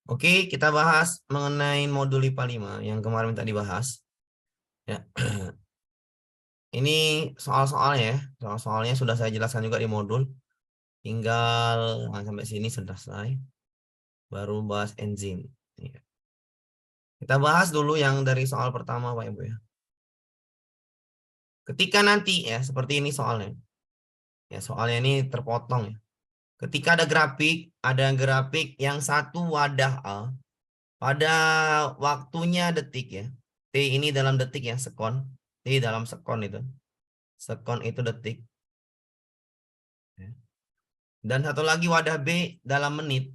Oke, kita bahas mengenai modul IPA 5 yang kemarin minta dibahas. Ya. Ini soal-soalnya ya. Soal-soalnya sudah saya jelaskan juga di modul. Tinggal sampai sini sudah selesai. Baru bahas enzim. Ya. Kita bahas dulu yang dari soal pertama, Pak Ibu ya. Ketika nanti ya, seperti ini soalnya. Ya, soalnya ini terpotong ya. Ketika ada grafik yang satu wadah A pada waktunya detik ya. T ini dalam detik ya, sekon. T dalam sekon itu. Sekon itu detik. Dan satu lagi wadah B dalam menit.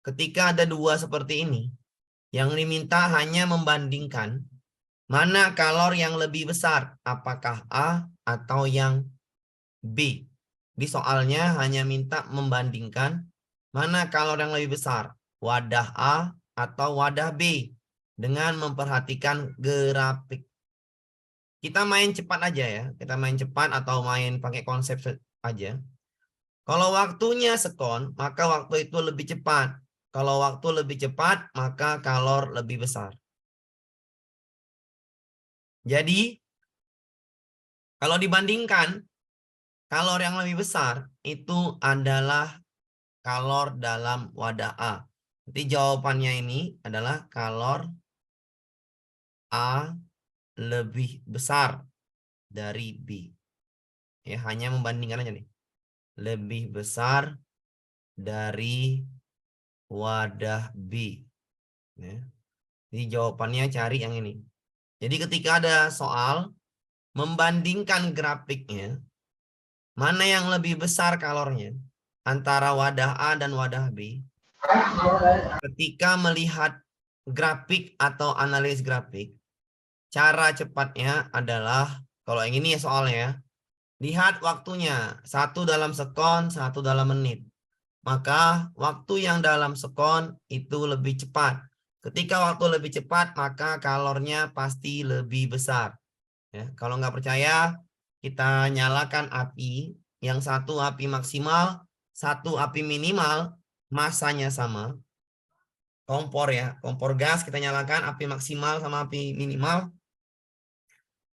Ketika ada dua seperti ini, yang diminta hanya membandingkan mana kalor yang lebih besar, apakah A atau yang B. Di soalnya hanya minta membandingkan mana kalor yang lebih besar, wadah A atau wadah B, dengan memperhatikan grafik. Kita main cepat aja ya, kita main cepat atau main pakai konsep aja. Kalau waktunya sekon, maka waktu itu lebih cepat. Kalau waktu lebih cepat, maka kalor lebih besar. Jadi, kalau dibandingkan, kalor yang lebih besar itu adalah kalor dalam wadah A. Jadi jawabannya ini adalah kalor A lebih besar dari B. Ya, hanya membandingkan aja nih. Lebih besar dari wadah B. Ya. Jadi jawabannya cari yang ini. Jadi ketika ada soal membandingkan grafiknya, mana yang lebih besar kalornya antara wadah A dan wadah B. Ketika melihat grafik atau analis grafik, cara cepatnya adalah, kalau yang ini ya soalnya, lihat waktunya, satu dalam sekon, satu dalam menit. Maka waktu yang dalam sekon itu lebih cepat. Ketika waktu lebih cepat, maka kalornya pasti lebih besar. Ya, kalau nggak percaya, kita nyalakan api. Yang satu api maksimal, satu api minimal, masanya sama. Kompor ya, kompor gas kita nyalakan api maksimal sama api minimal.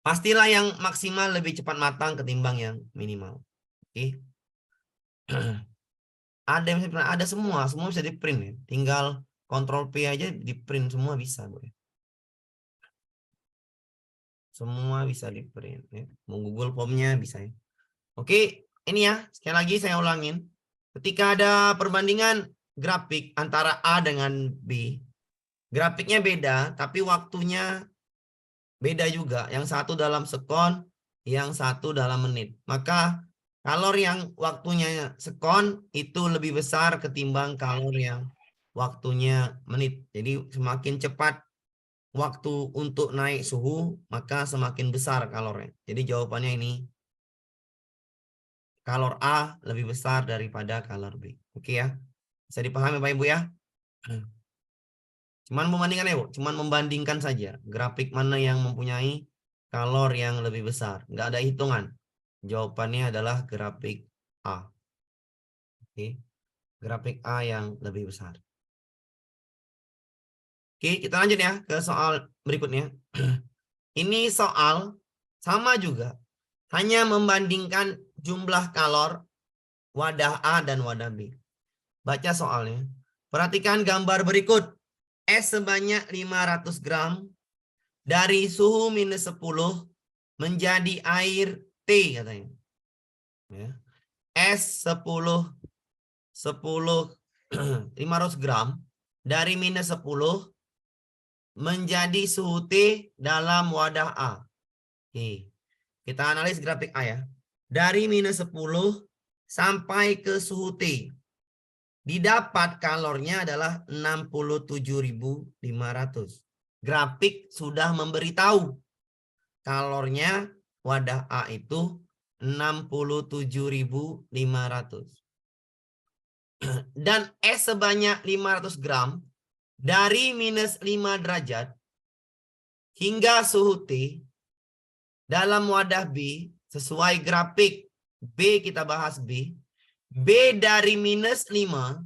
Pastilah yang maksimal lebih cepat matang ketimbang yang minimal. Oke. Ada semua bisa di print ya. Tinggal Ctrl P aja di print semua bisa, Bu. Semua bisa di print ya. Mau Google Form-nya bisa ya. Oke, ini ya, sekali lagi saya ulangin. Ketika ada perbandingan grafik antara A dengan B, grafiknya beda, tapi waktunya beda juga. Yang satu dalam sekon, yang satu dalam menit. Maka kalor yang waktunya sekon itu lebih besar ketimbang kalor yang waktunya menit. Jadi semakin cepat waktu untuk naik suhu, maka semakin besar kalornya. Jadi jawabannya ini, kalor A lebih besar daripada kalor B. Oke ya. Bisa dipahami Bapak Ibu ya? Cuman membandingkan ya, Bu. Cuman membandingkan saja. Grafik mana yang mempunyai kalor yang lebih besar. Nggak ada hitungan. Jawabannya adalah grafik A. Oke. Grafik A yang lebih besar. Oke, kita lanjut ya ke soal berikutnya. Ini soal sama juga. Hanya membandingkan jumlah kalor wadah A dan wadah B. Baca soalnya. Perhatikan gambar berikut. Es sebanyak 500 gram dari suhu minus 10 menjadi air T katanya. Ya. Es 500 gram dari minus 10 menjadi suhu T dalam wadah A. Oke. Kita analis grafik A ya. Dari minus 10 sampai ke suhu T. Didapat kalornya adalah 67.500. Grafik sudah memberitahu kalornya wadah A itu 67.500. Dan es sebanyak 500 gram dari minus 5 derajat hingga suhu T dalam wadah B sesuai grafik B, kita bahas B. B dari minus 5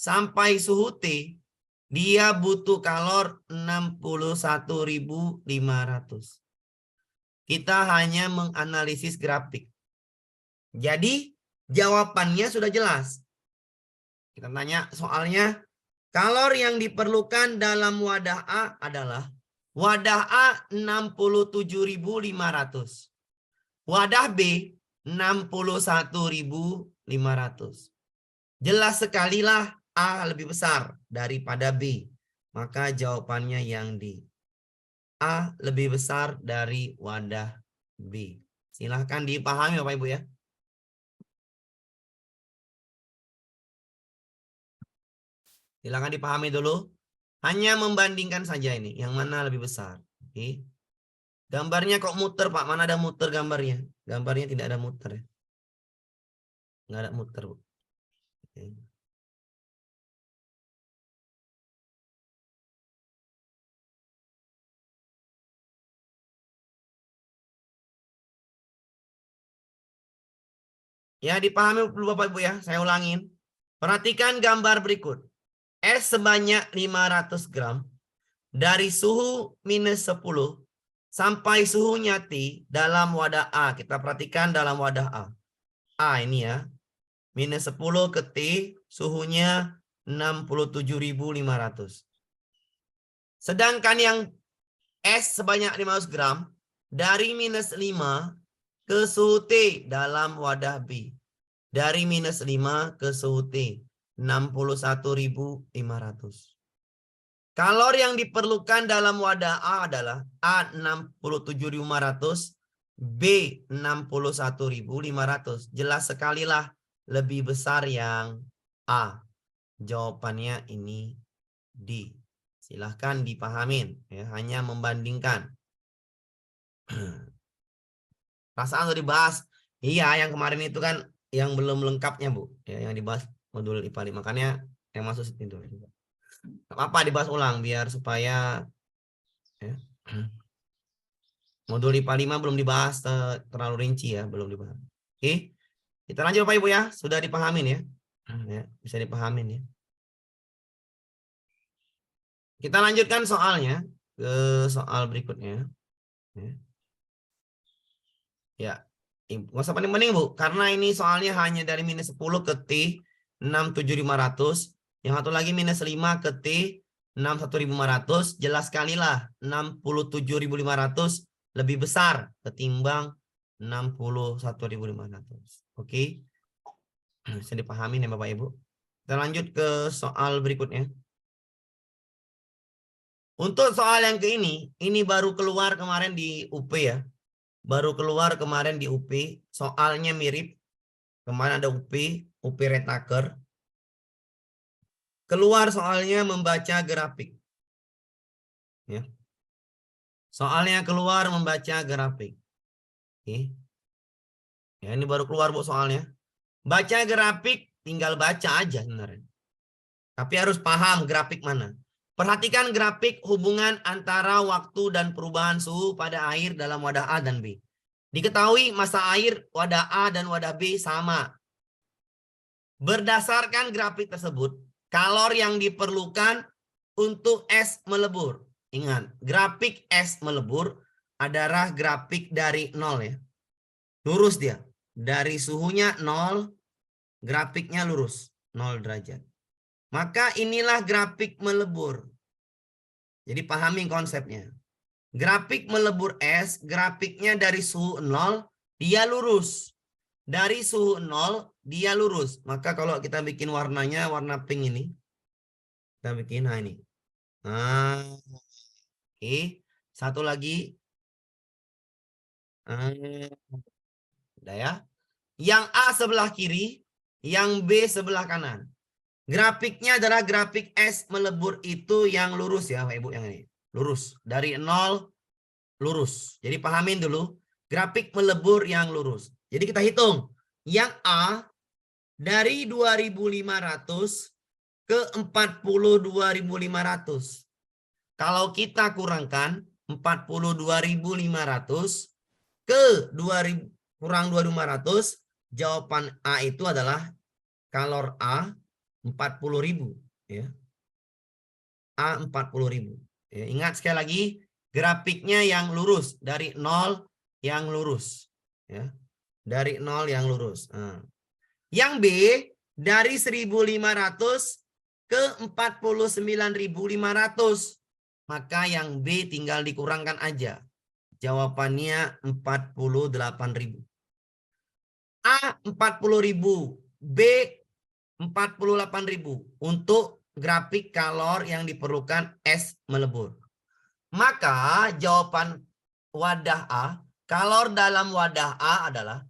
sampai suhu T, dia butuh kalor 61.500. Kita hanya menganalisis grafik. Jadi jawabannya sudah jelas. Kita tanya soalnya, kalor yang diperlukan dalam wadah A adalah wadah A 67.500. Wadah B 61.500. Jelas sekali lah A lebih besar daripada B. Maka jawabannya yang D. A lebih besar dari wadah B. Silahkan dipahami Bapak Ibu ya. Silahkan dipahami dulu. Hanya membandingkan saja ini. Yang mana lebih besar. Oke. Gambarnya kok muter Pak? Mana ada muter gambarnya? Gambarnya tidak ada muter ya. Nggak ada muter Bu. Oke. Ya dipahami dulu Bapak Ibu ya. Saya ulangin. Perhatikan gambar berikut. Es sebanyak 500 gram. Dari suhu minus 10 sampai suhunya T dalam wadah A. Kita perhatikan dalam wadah A. A ini ya. Minus 10 ke T, suhunya 67.500. Sedangkan yang es sebanyak 500 gram, dari minus 5 ke suhu T dalam wadah B. Dari minus 5 ke suhu T, 61.500. Kalor yang diperlukan dalam wadah A adalah A 67.500, B 61.500. Jelas sekali lah lebih besar yang A. Jawabannya ini D. Silahkan dipahamin. Ya, hanya membandingkan. Perasaan sudah dibahas. Iya, yang kemarin itu kan yang belum lengkapnya, Bu. Ya, yang dibahas modul IPA 5. Makanya yang masuk itu. Apa dibahas ulang biar supaya ya. Modul IPA 5 belum dibahas terlalu rinci ya, belum dibahas. Oke. Kita lanjut Bapak Ibu ya, sudah dipahamin ya. Ya, bisa dipahamin ya. Kita lanjutkan soalnya ke soal berikutnya. Ya. Nggak usah pening-pening Bu, karena ini soalnya hanya dari minus 10 ke T 67.500. Yang satu lagi minus 5 ke T 61.500. Jelas sekali lah 67.500 lebih besar ketimbang 61.500. Oke. Bisa dipahami ya Bapak Ibu. Kita lanjut ke soal berikutnya. Untuk soal yang ke ini baru keluar kemarin di UP ya. Baru keluar kemarin di UP. Soalnya mirip. Kemarin ada UP Retaker. Keluar soalnya membaca grafik. Ya. Soalnya keluar membaca grafik. Oke. Ya, ini baru keluar Bu soalnya. Baca grafik tinggal baca aja sebenarnya. Tapi harus paham grafik mana. Perhatikan grafik hubungan antara waktu dan perubahan suhu pada air dalam wadah A dan B. Diketahui masa air wadah A dan wadah B sama. Berdasarkan grafik tersebut, kalor yang diperlukan untuk es melebur. Ingat, grafik es melebur adalah grafik dari 0 ya. Lurus dia. Dari suhunya 0, grafiknya lurus. 0 derajat. Maka inilah grafik melebur. Jadi pahami konsepnya. Grafik melebur es, grafiknya dari suhu 0, dia lurus. Dari suhu 0, dia lurus. Maka kalau kita bikin warnanya, warna pink ini. Kita bikin, nah ini. Nah, oke. Satu lagi. Udah ya. Yang A sebelah kiri, yang B sebelah kanan. Grafiknya adalah grafik es melebur itu yang lurus ya Bapak Ibu, yang ini. Lurus. Dari 0 lurus. Jadi pahamin dulu. Grafik melebur yang lurus. Jadi kita hitung. Yang A dari 2.500 ke 42.500. Kalau kita kurangkan 42.500 ke 2.000 kurang 2.500, jawaban A itu adalah kalor A 40.000 ya. A 40.000. Ya, ingat sekali lagi grafiknya yang lurus dari 0 yang lurus ya. Dari 0 yang lurus. Nah. Yang B dari 1.500 ke 49.500. Maka yang B tinggal dikurangkan aja. Jawabannya 48.000. A 40.000, B 48.000 untuk grafik kalor yang diperlukan es melebur. Maka jawaban wadah A, kalor dalam wadah A adalah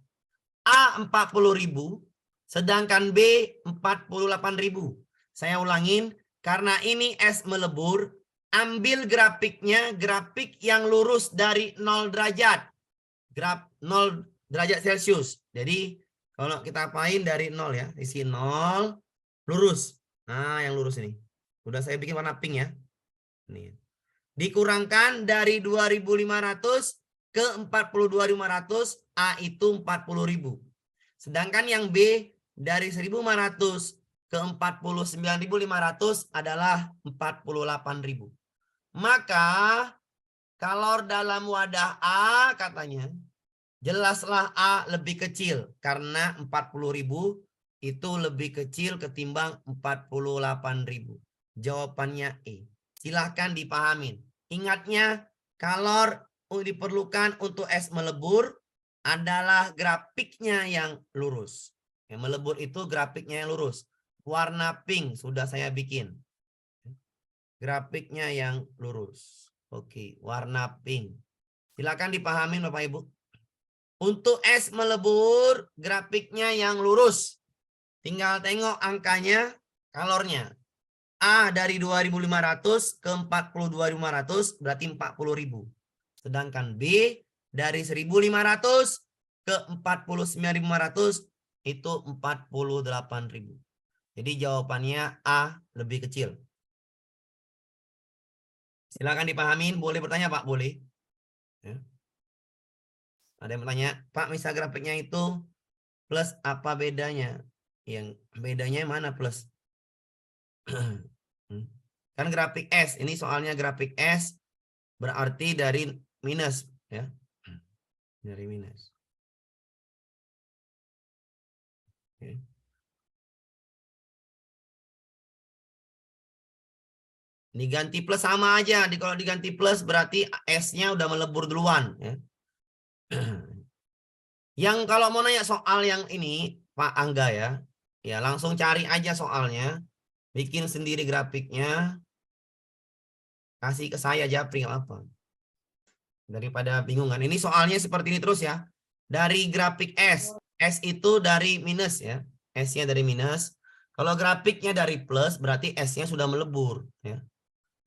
A 40.000, sedangkan B 48.000. Saya ulangin, karena ini es melebur, ambil grafiknya, grafik yang lurus dari 0 derajat. Graf 0 derajat Celcius. Jadi kalau kita apain dari 0 ya, isi 0, lurus. Nah, yang lurus ini. Udah saya bikin warna pink ya. Nih. Dikurangkan dari 2.500 ke 42.500, A itu 40.000. Sedangkan yang B dari 1.500 ke 49.500 adalah 48.000. Maka kalor dalam wadah A katanya, jelaslah A lebih kecil karena 40.000 itu lebih kecil ketimbang 48.000. Jawabannya E. Silahkan dipahamin. Ingatnya, kalor diperlukan untuk es melebur adalah grafiknya yang lurus. Yang melebur itu grafiknya yang lurus. Warna pink sudah saya bikin. Grafiknya yang lurus. Oke, warna pink. Silakan dipahami Bapak Ibu. Untuk es melebur, grafiknya yang lurus. Tinggal tengok angkanya, kalornya. A dari 2.500 ke 42.500 berarti 40.000. Sedangkan B dari 1.500 ke 49.500 itu 48.000. Jadi jawabannya A lebih kecil. Silakan dipahamin, boleh bertanya Pak, boleh. Ya. Ada yang bertanya, Pak, misal grafiknya itu plus apa bedanya? Yang bedanya mana plus? Kan grafik S, ini soalnya grafik S berarti dari minus ya. Dari minus. Oke. Diganti plus sama aja. Kalau diganti plus berarti S-nya udah melebur duluan ya. Yang kalau mau nanya soal yang ini Pak Angga ya, ya langsung cari aja soalnya, bikin sendiri grafiknya, kasih ke saya Japri apa. Daripada bingungan. Ini soalnya seperti ini terus ya. Dari grafik S, S itu dari minus ya, S-nya dari minus. Kalau grafiknya dari plus berarti S-nya sudah melebur ya.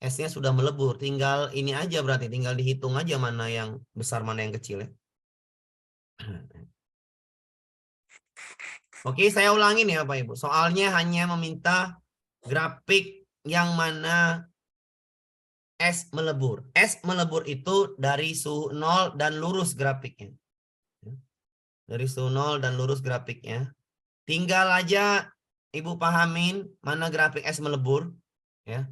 S-nya sudah melebur, tinggal ini aja berarti tinggal dihitung aja mana yang besar mana yang kecil ya. Oke, saya ulangin ya Bapak Ibu. Soalnya hanya meminta grafik yang mana S melebur. S melebur itu dari suhu 0 dan lurus grafiknya. Dari suhu 0 dan lurus grafiknya. Tinggal aja Ibu pahamin mana grafik S melebur ya.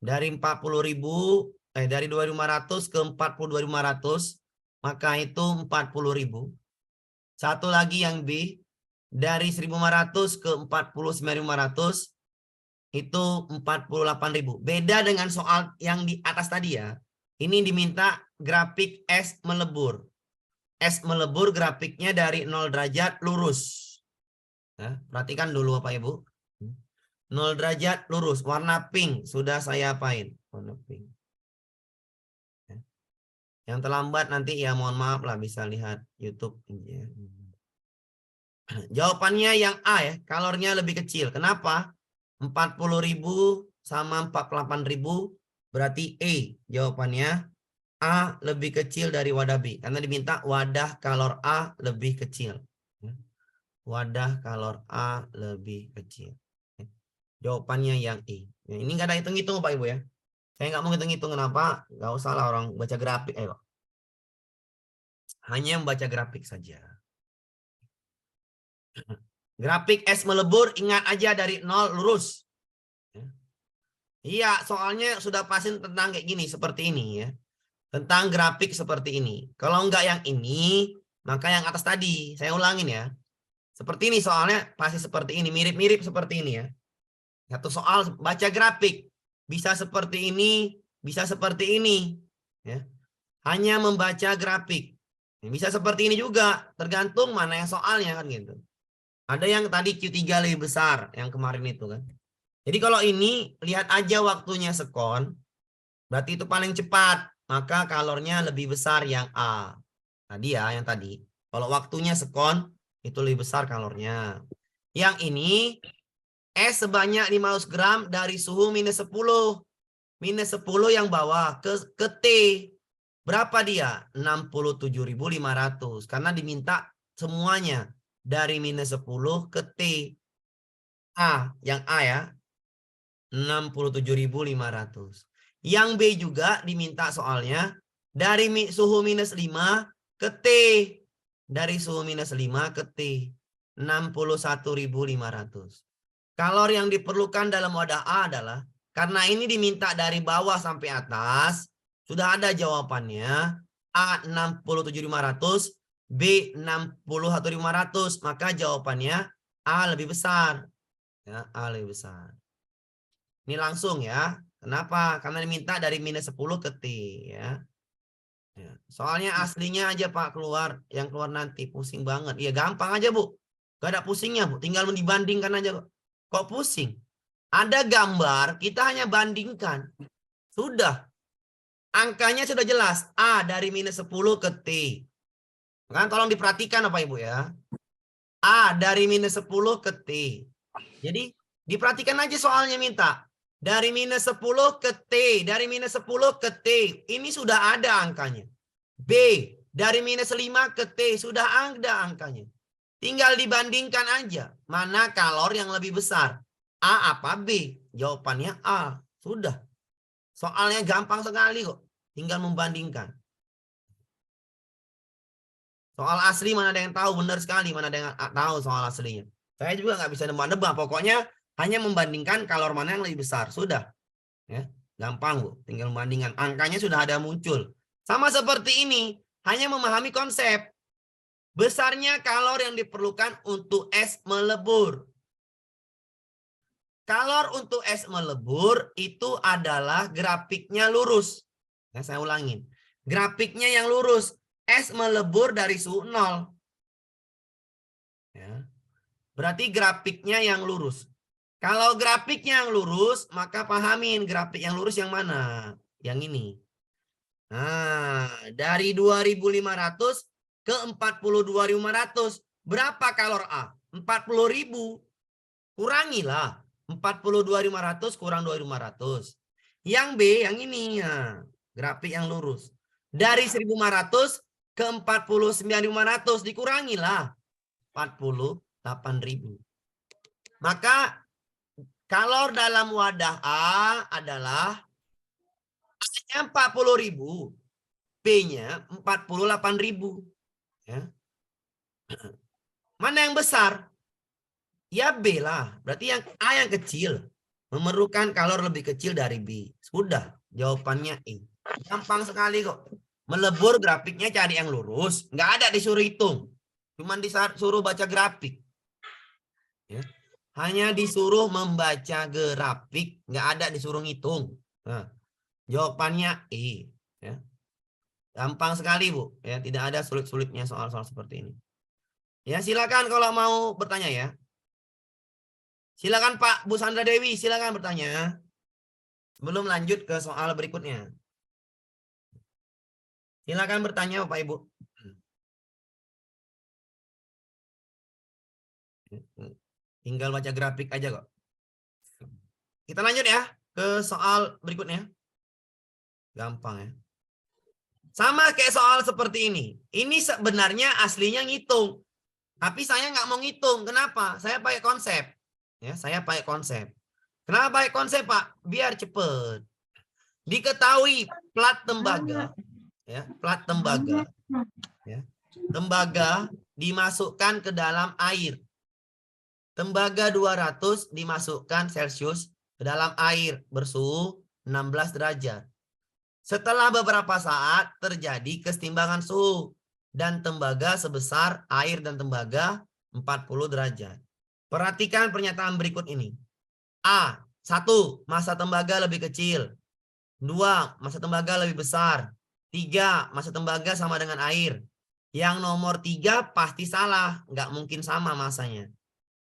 Dari 40.000 dari 2.500 ke 42.500 maka itu 40.000. Satu lagi yang B dari 1.500 ke 49.500 itu 48.000. Beda dengan soal yang di atas tadi ya. Ini diminta grafik S melebur. S melebur grafiknya dari 0 derajat lurus. Ya, perhatikan dulu Bapak Ibu. 0 derajat lurus, warna pink sudah saya apain. Warna pink. Ya. Yang terlambat nanti ya mohon maaf lah bisa lihat YouTube. Ya. Jawabannya yang A ya, kalornya lebih kecil. Kenapa? 40.000 sama 48.000 berarti E. Jawabannya A lebih kecil dari wadah B. Karena diminta wadah kalor A lebih kecil. Wadah kalor A lebih kecil. Jawabannya yang E. Ya, ini nggak ada hitung-hitung Pak Ibu ya. Saya nggak mau hitung-hitung kenapa. Nggak usah lah orang baca grafik. Hanya membaca grafik saja. Grafik es melebur, ingat aja dari 0 lurus. Iya, soalnya sudah pasti tentang kayak gini, seperti ini ya. Tentang grafik seperti ini. Kalau enggak yang ini, maka yang atas tadi. Saya ulangin ya. Seperti ini soalnya pasti seperti ini. Mirip-mirip seperti ini ya. Satu soal baca grafik. Bisa seperti ini, bisa seperti ini. Ya. Hanya membaca grafik. Bisa seperti ini juga. Tergantung mana yang soalnya kan gitu. Ada yang tadi Q3 lebih besar. Yang kemarin itu kan. Jadi kalau ini, lihat aja waktunya sekon. Berarti itu paling cepat. Maka kalornya lebih besar yang A. Tadi ya, yang tadi. Kalau waktunya sekon, itu lebih besar kalornya. Yang ini, es sebanyak 500 gram dari suhu minus 10. Minus 10 yang bawah ke T. Berapa dia? 67.500. Karena diminta semuanya. Dari minus 10 ke T. A, yang A ya. 67.500. Yang B juga diminta soalnya dari suhu minus 5 ke T. Dari suhu minus 5 ke T. 61.500. Kalor yang diperlukan dalam wadah A adalah, karena ini diminta dari bawah sampai atas, sudah ada jawabannya. A 67.500, B 61.500. Maka jawabannya A lebih besar. Ya, A lebih besar. Ini langsung ya. Kenapa? Karena diminta dari minus 10 ke T ya. Soalnya aslinya aja Pak keluar. Yang keluar nanti pusing banget. Iya gampang aja Bu. Gak ada pusingnya Bu. Tinggal dibandingkan aja. Kok pusing? Ada gambar. Kita hanya bandingkan. Sudah. Angkanya sudah jelas. A dari minus 10 ke T. Kan tolong diperhatikan apa Ibu ya. A dari minus 10 ke T. Jadi diperhatikan aja soalnya minta. Dari minus 10 ke T. Dari minus 10 ke T. Ini sudah ada angkanya. B. Dari minus 5 ke T. Sudah ada angkanya. Tinggal dibandingkan aja. Mana kalor yang lebih besar. A apa B? Jawabannya A. Sudah. Soalnya gampang sekali kok. Tinggal membandingkan. Soal asli mana ada yang tahu. Benar sekali mana ada yang tahu soal aslinya. Saya juga nggak bisa nebak-nebak. Pokoknya hanya membandingkan kalor mana yang lebih besar. Sudah. Ya, gampang Bu. Tinggal membandingkan. Angkanya sudah ada muncul. Sama seperti ini. Hanya memahami konsep. Besarnya kalor yang diperlukan untuk es melebur. Kalor untuk es melebur itu adalah grafiknya lurus. Nah, saya ulangin. Grafiknya yang lurus. Es melebur dari suhu 0. Ya. Berarti grafiknya yang lurus. Kalau grafiknya yang lurus, maka pahamin grafik yang lurus yang mana? Yang ini. Nah, dari 2.500 ke 42.500. Berapa kalor A? 40.000. Kurangilah. 42.500 kurang 2.500. Yang B, yang ini. Nah, grafik yang lurus. Dari 1.500 ke 49.500. Dikurangilah. 48.000. Maka kalor dalam wadah A adalah A-nya 40.000, B-nya 48.000. Ya. Mana yang besar? Ya B lah. Berarti yang A yang kecil. Memerlukan kalor lebih kecil dari B. Sudah. Jawabannya E. Gampang sekali kok. Melebur grafiknya cari yang lurus. Nggak ada disuruh hitung. Cuman disuruh baca grafik. Ya. Hanya disuruh membaca grafik, nggak ada disuruh ngitung. Nah, jawabannya E. Ya. Gampang sekali Bu. Ya, tidak ada sulit-sulitnya soal-soal seperti ini. Ya, silakan kalau mau bertanya ya. Silakan Pak Bu Sandra Dewi, silakan bertanya. Sebelum lanjut ke soal berikutnya. Silakan bertanya Bapak Ibu. Tinggal baca grafik aja kok. Kita lanjut ya ke soal berikutnya. Gampang ya. Sama kayak soal seperti ini. Ini sebenarnya aslinya ngitung. Tapi saya nggak mau ngitung. Kenapa? Saya pakai konsep. Ya, saya pakai konsep. Kenapa pakai konsep, Pak? Biar cepet. Diketahui plat tembaga. Ya, plat tembaga. Ya. Tembaga dimasukkan ke dalam air. Tembaga 200 dimasukkan Celcius ke dalam air bersuhu 16 derajat. Setelah beberapa saat terjadi kesetimbangan suhu dan tembaga sebesar air dan tembaga 40 derajat. Perhatikan pernyataan berikut ini. A. 1. Massa tembaga lebih kecil. 2. Massa tembaga lebih besar. 3. Massa tembaga sama dengan air. Yang nomor 3 pasti salah. Nggak mungkin sama massanya.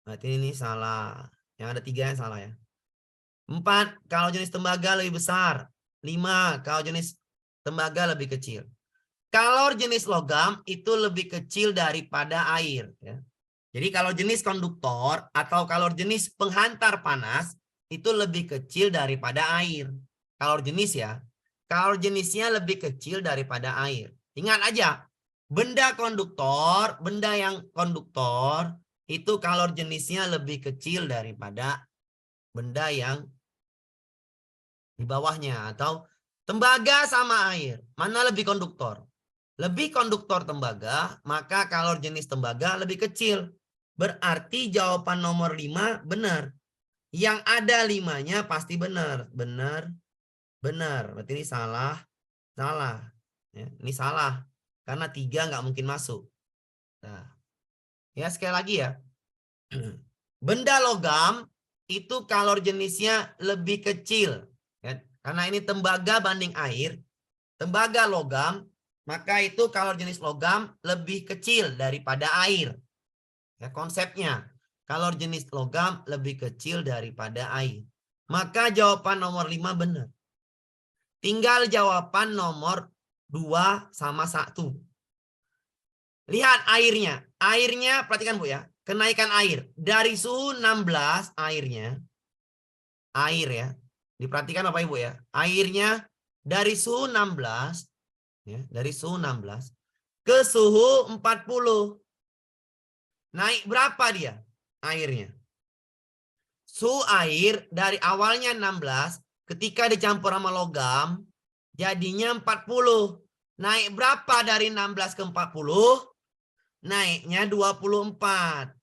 Berarti ini salah. Yang ada 3 yang salah ya. 4. Kalau jenis tembaga lebih besar. 5. Kalau jenis tembaga lebih kecil. Kalau jenis logam itu lebih kecil daripada air. Ya. Jadi kalau jenis konduktor atau kalau jenis penghantar panas itu lebih kecil daripada air. Kalau jenis ya. Kalau jenisnya lebih kecil daripada air. Ingat aja. Benda konduktor, benda yang konduktor itu kalau jenisnya lebih kecil daripada benda yang di bawahnya. Atau tembaga sama air. Mana lebih konduktor? Lebih konduktor tembaga, maka kalor jenis tembaga lebih kecil. Berarti jawaban nomor 5 benar. Yang ada 5-nya pasti benar. Benar, benar. Berarti ini salah, salah. Ya, ini salah. Karena 3 nggak mungkin masuk. Nah, ya sekali lagi ya. Benda logam itu kalor jenisnya lebih kecil. Ya, karena ini tembaga banding air. Tembaga logam, maka itu kalor jenis logam lebih kecil daripada air. Ya, konsepnya, kalor jenis logam lebih kecil daripada air. Maka jawaban nomor 5 benar. Tinggal jawaban nomor 2 sama 1. Lihat airnya. Airnya, perhatikan Bu ya. Kenaikan air. Dari suhu 16 airnya. Air ya. Diperhatikan Bapak Ibu ya. Airnya dari suhu 16. Ya, dari suhu 16 ke suhu 40. Naik berapa dia airnya? Suhu air dari awalnya 16 ketika dicampur sama logam jadinya 40. Naik berapa dari 16 ke 40? Naiknya 24.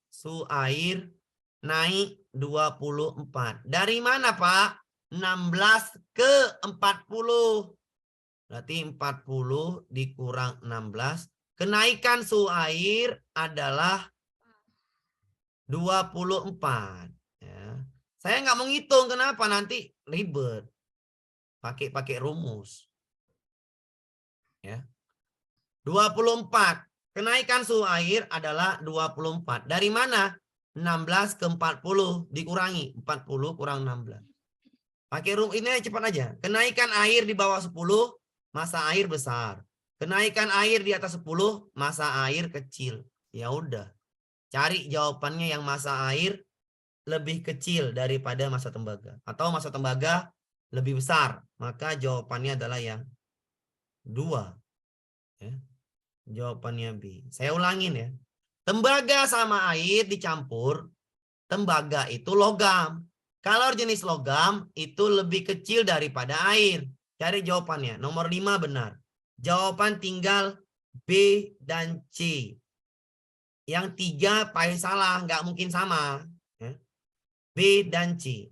Suhu air naik 24. Dari mana, Pak? 16 ke 40. Berarti 40 dikurang 16. Kenaikan suhu air adalah 24. Ya. Saya nggak mau ngitung. Kenapa? Nanti ribet. Pakai rumus. Ya. 24. Kenaikan suhu air adalah 24. Dari mana? 16 ke 40 dikurangi. 40 kurang 16. Pakai rumus ini cepat aja. Kenaikan air di bawah 10. Massa air besar. Kenaikan air di atas 10, massa air kecil. Ya udah. Cari jawabannya yang massa air lebih kecil daripada massa tembaga. Atau massa tembaga lebih besar. Maka jawabannya adalah yang 2. Ya. Jawabannya B. Saya ulangin ya. Tembaga sama air dicampur. Tembaga itu logam. Kalau jenis logam itu lebih kecil daripada air. Cari jawabannya. Nomor 5 benar. Jawaban tinggal B dan C. Yang 3 pasti salah. Nggak mungkin sama. B dan C.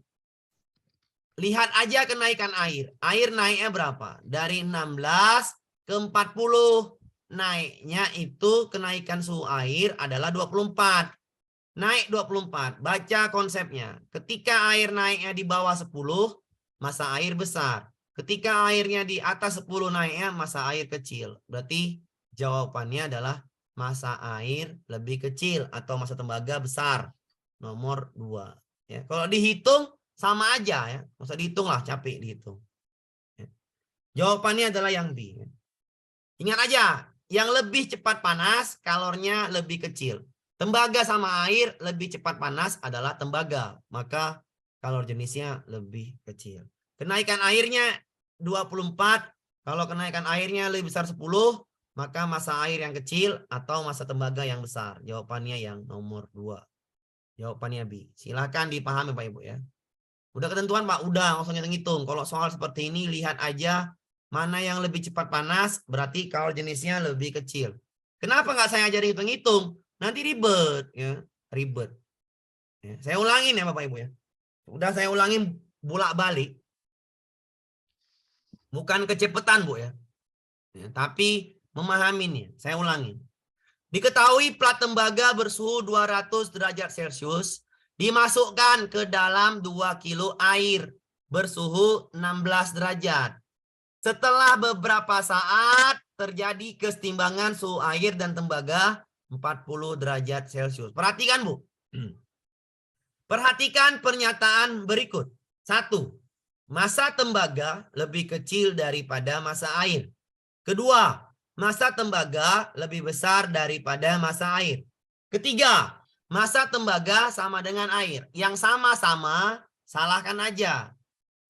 Lihat aja kenaikan air. Air naiknya berapa? Dari 16 ke 40. Naiknya itu kenaikan suhu air adalah 24. Naik 24. Baca konsepnya. Ketika air naiknya di bawah 10, massa air besar. Ketika airnya di atas 10 naiknya, massa air kecil. Berarti jawabannya adalah massa air lebih kecil atau massa tembaga besar. Nomor 2. Ya, kalau dihitung sama aja ya. Nggak usah dihitung lah, capek dihitung. Ya. Jawabannya adalah yang B. Ingat aja, yang lebih cepat panas kalornya lebih kecil. Tembaga sama air lebih cepat panas adalah tembaga. Maka kalor jenisnya lebih kecil. Kenaikan airnya 24. Kalau kenaikan airnya lebih besar 10, maka massa air yang kecil atau massa tembaga yang besar. Jawabannya yang nomor 2. Jawabannya B. Silakan dipahami Pak Ibu ya. Udah ketentuan Pak? Udah, langsung ngitung. Kalau soal seperti ini lihat aja mana yang lebih cepat panas, berarti kalor jenisnya lebih kecil. Kenapa nggak saya ajarin hitung-hitung? Nanti ribet ya, ribet. Ya, saya ulangin ya Bapak Ibu ya. Udah saya ulangin bolak-balik. Bukan kecepatan Bu ya. Ya, tapi memahaminya. Saya ulangin. Diketahui plat tembaga bersuhu 200 derajat Celcius dimasukkan ke dalam 2 kilo air bersuhu 16 derajat. Setelah beberapa saat terjadi kesetimbangan suhu air dan tembaga 40 derajat Celcius. Perhatikan Bu. Perhatikan pernyataan berikut. 1. Massa tembaga lebih kecil daripada massa air. Kedua, massa tembaga lebih besar daripada massa air. Ketiga, massa tembaga sama dengan air. Yang sama-sama, salahkan aja.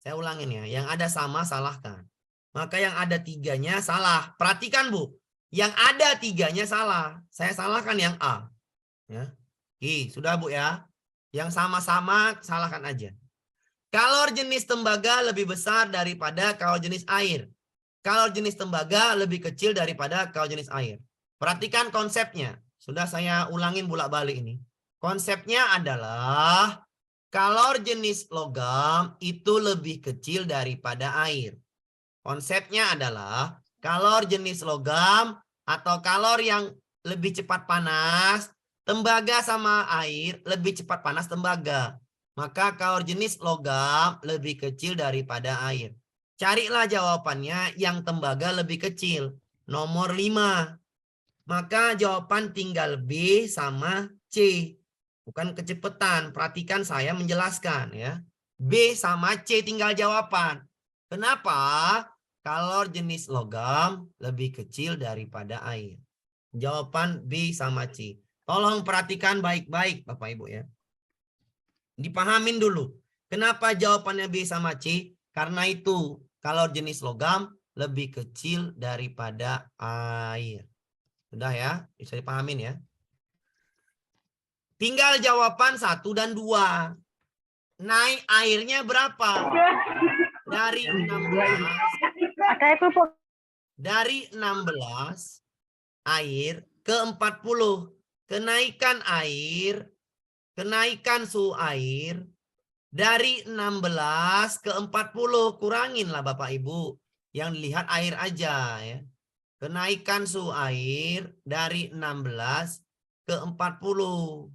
Saya ulangin ya, yang ada sama, salahkan. Maka yang ada tiganya salah. Perhatikan Bu, yang ada tiganya salah. Saya salahkan yang A. Ya. Sudah Bu ya. Yang sama-sama, salahkan aja. Kalor jenis tembaga lebih besar daripada kalor jenis air. Kalor jenis tembaga lebih kecil daripada kalor jenis air. Perhatikan konsepnya. Sudah saya ulangin bolak-balik ini. Konsepnya adalah kalor jenis logam itu lebih kecil daripada air. Konsepnya adalah kalor jenis logam atau kalor yang lebih cepat panas, tembaga sama air lebih cepat panas tembaga. Maka kalor jenis logam lebih kecil daripada air. Carilah jawabannya yang tembaga lebih kecil. Nomor 5. Maka jawaban tinggal B sama C. Bukan kecepatan. Perhatikan saya menjelaskan ya. B sama C tinggal jawaban. Kenapa? Kalor jenis logam lebih kecil daripada air. Jawaban B sama C. Tolong perhatikan baik-baik Bapak Ibu ya. Dipahamin dulu. Kenapa jawabannya B sama C? Karena itu kalor jenis logam lebih kecil daripada air. Sudah ya, bisa dipahamin ya. Tinggal jawaban 1 dan 2. Naik airnya berapa? Dari 16. Dari 16 air ke 40. Kenaikan air, kenaikan suhu air dari 16 ke 40. Kuranginlah Bapak Ibu. Yang dilihat air aja ya. Kenaikan suhu air dari 16 ke 40.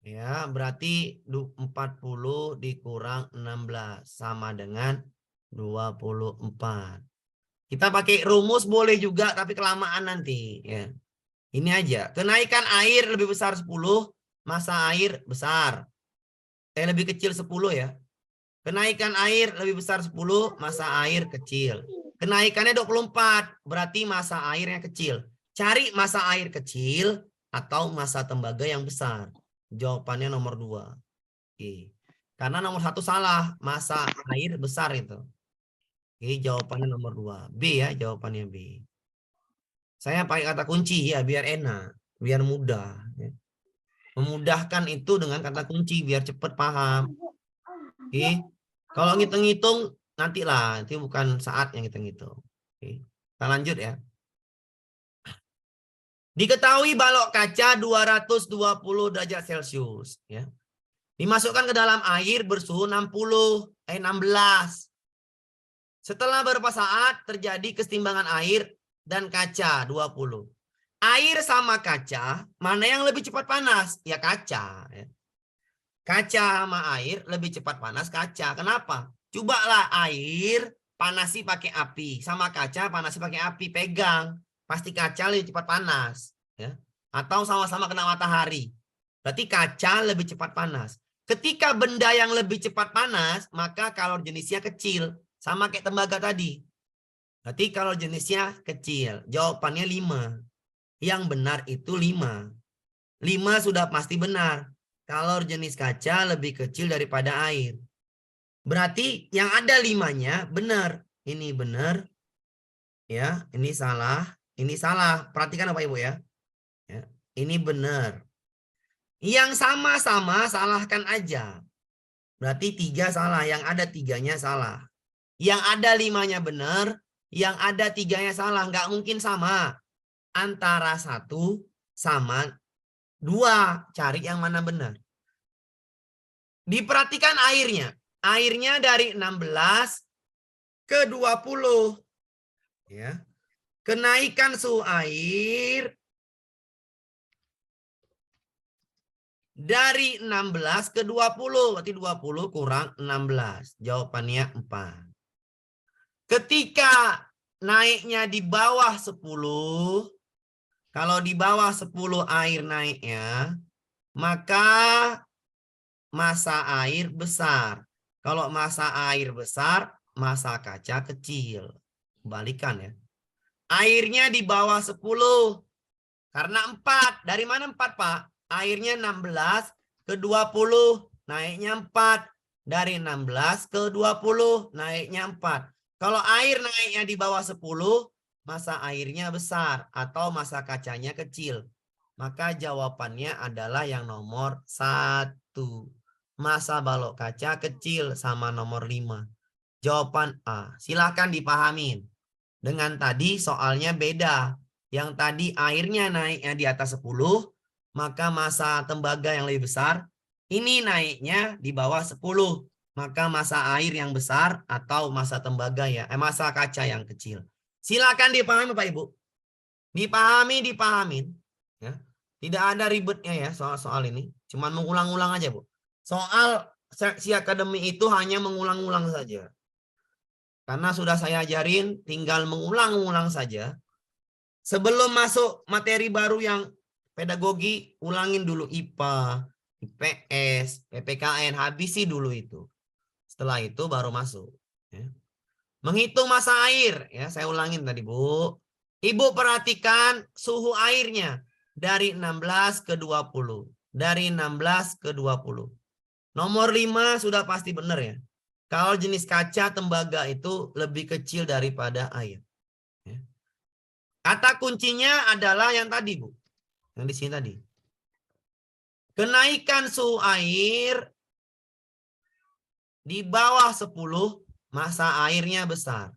Ya, berarti 40 dikurang 16 sama dengan 24. Kita pakai rumus boleh juga tapi kelamaan nanti ya. Ini aja. Kenaikan air lebih besar 10, massa air besar. Lebih kecil 10 ya. Kenaikan air lebih besar 10, massa air kecil. Kenaikannya 24, berarti massa airnya kecil. Cari massa air kecil atau massa tembaga yang besar. Jawabannya nomor 2. Oke. Karena nomor 1 salah, massa air besar itu. Oke, jawabannya nomor 2. B ya, jawabannya B. Saya pakai kata kunci ya, biar enak, biar mudah. Memudahkan itu dengan kata kunci, biar cepat paham. Oke. Kalau ngitung-ngitung, nantilah, itu bukan saat yang ngitung-ngitung. Oke. Kita lanjut ya. Diketahui balok kaca 220 derajat Celcius. Ya. Dimasukkan ke dalam air bersuhu 16. Setelah beberapa saat terjadi kesetimbangan air dan kaca 20. Air sama kaca, mana yang lebih cepat panas? Ya kaca. Ya. Kaca sama air lebih cepat panas kaca. Kenapa? Cobalah air panasi pakai api. Sama kaca panasi pakai api. Pegang. Pasti kaca lebih cepat panas. Ya. Atau sama-sama kena matahari. Berarti kaca lebih cepat panas. Ketika benda yang lebih cepat panas, maka kalor jenisnya kecil. Sama kayak tembaga tadi. Berarti kalor jenisnya kecil. Jawabannya 5. Yang benar itu 5. 5 sudah pasti benar. Kalor jenis kaca lebih kecil daripada air. Berarti yang ada 5-nya benar. Ini benar. Ya, ini salah. Ini salah. Perhatikan Bapak Ibu ya. Ya, ini benar. Yang sama-sama salahkan aja. Berarti 3 salah. Yang ada 3-nya salah. Yang ada 5-nya benar. Yang ada 3-nya salah. Nggak mungkin sama. antara 1 sama 2. Cari yang mana benar. Diperhatikan airnya. Airnya dari 16 ke 20. Ya. Kenaikan suhu air dari 16 ke 20. Berarti 20 kurang 16. Jawabannya 4. Ketika naiknya di bawah 10. Kalau di bawah 10 air naiknya, maka massa air besar. Kalau massa air besar, massa kaca kecil. Kembalikan ya. Airnya di bawah 10. Karena 4. Dari mana 4, Pak? Airnya 16 ke 20. Naiknya 4. Dari 16 ke 20. Naiknya 4. Kalau air naiknya di bawah 10, massa airnya besar atau massa kacanya kecil. Maka jawabannya adalah yang nomor 1. Massa balok kaca kecil sama nomor 5. Jawaban A. Silakan dipahamin. Dengan tadi soalnya beda. Yang tadi airnya naiknya di atas 10, maka massa tembaga yang lebih besar. Ini naiknya di bawah 10. Maka massa air yang besar atau massa tembaga ya, massa kaca yang kecil. Silakan dipahami Pak Ibu. Dipahamin. Ya. Tidak ada ribetnya ya soal-soal ini. Cuman mengulang-ulang aja Bu. Soal seksi akademi itu hanya mengulang-ulang saja. Karena sudah saya ajarin, tinggal mengulang-ulang saja. Sebelum masuk materi baru yang pedagogi, ulangin dulu IPA, IPS, PPKN, habisi dulu itu. Setelah itu baru masuk. Ya. Menghitung massa air, ya saya ulangin tadi Bu. Ibu perhatikan suhu airnya dari 16 ke 20. Dari 16 ke 20. Nomor 5 sudah pasti benar ya. Kalau jenis kaca tembaga itu lebih kecil daripada air. Ya. Kata kuncinya adalah yang tadi Bu. Yang di sini tadi. Kenaikan suhu air di bawah 10, massa airnya besar.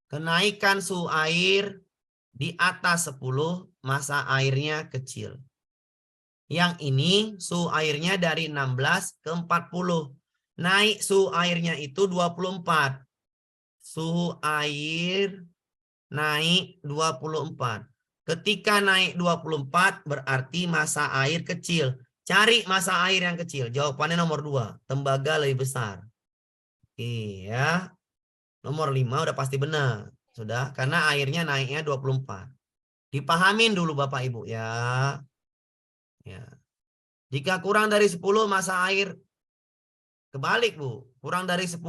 Kenaikan suhu air di atas 10, massa airnya kecil. Yang ini suhu airnya dari 16 ke 40. Naik suhu airnya itu 24. Suhu air naik 24. Ketika naik 24 berarti massa air kecil. Cari massa air yang kecil. Jawabannya nomor 2. Tembaga lebih besar. Iya. Nomor 5 udah pasti benar. Sudah. Karena airnya naiknya 24. Dipahamin dulu Bapak Ibu ya. Ya. Jika kurang dari 10 massa air kebalik Bu. Kurang dari 10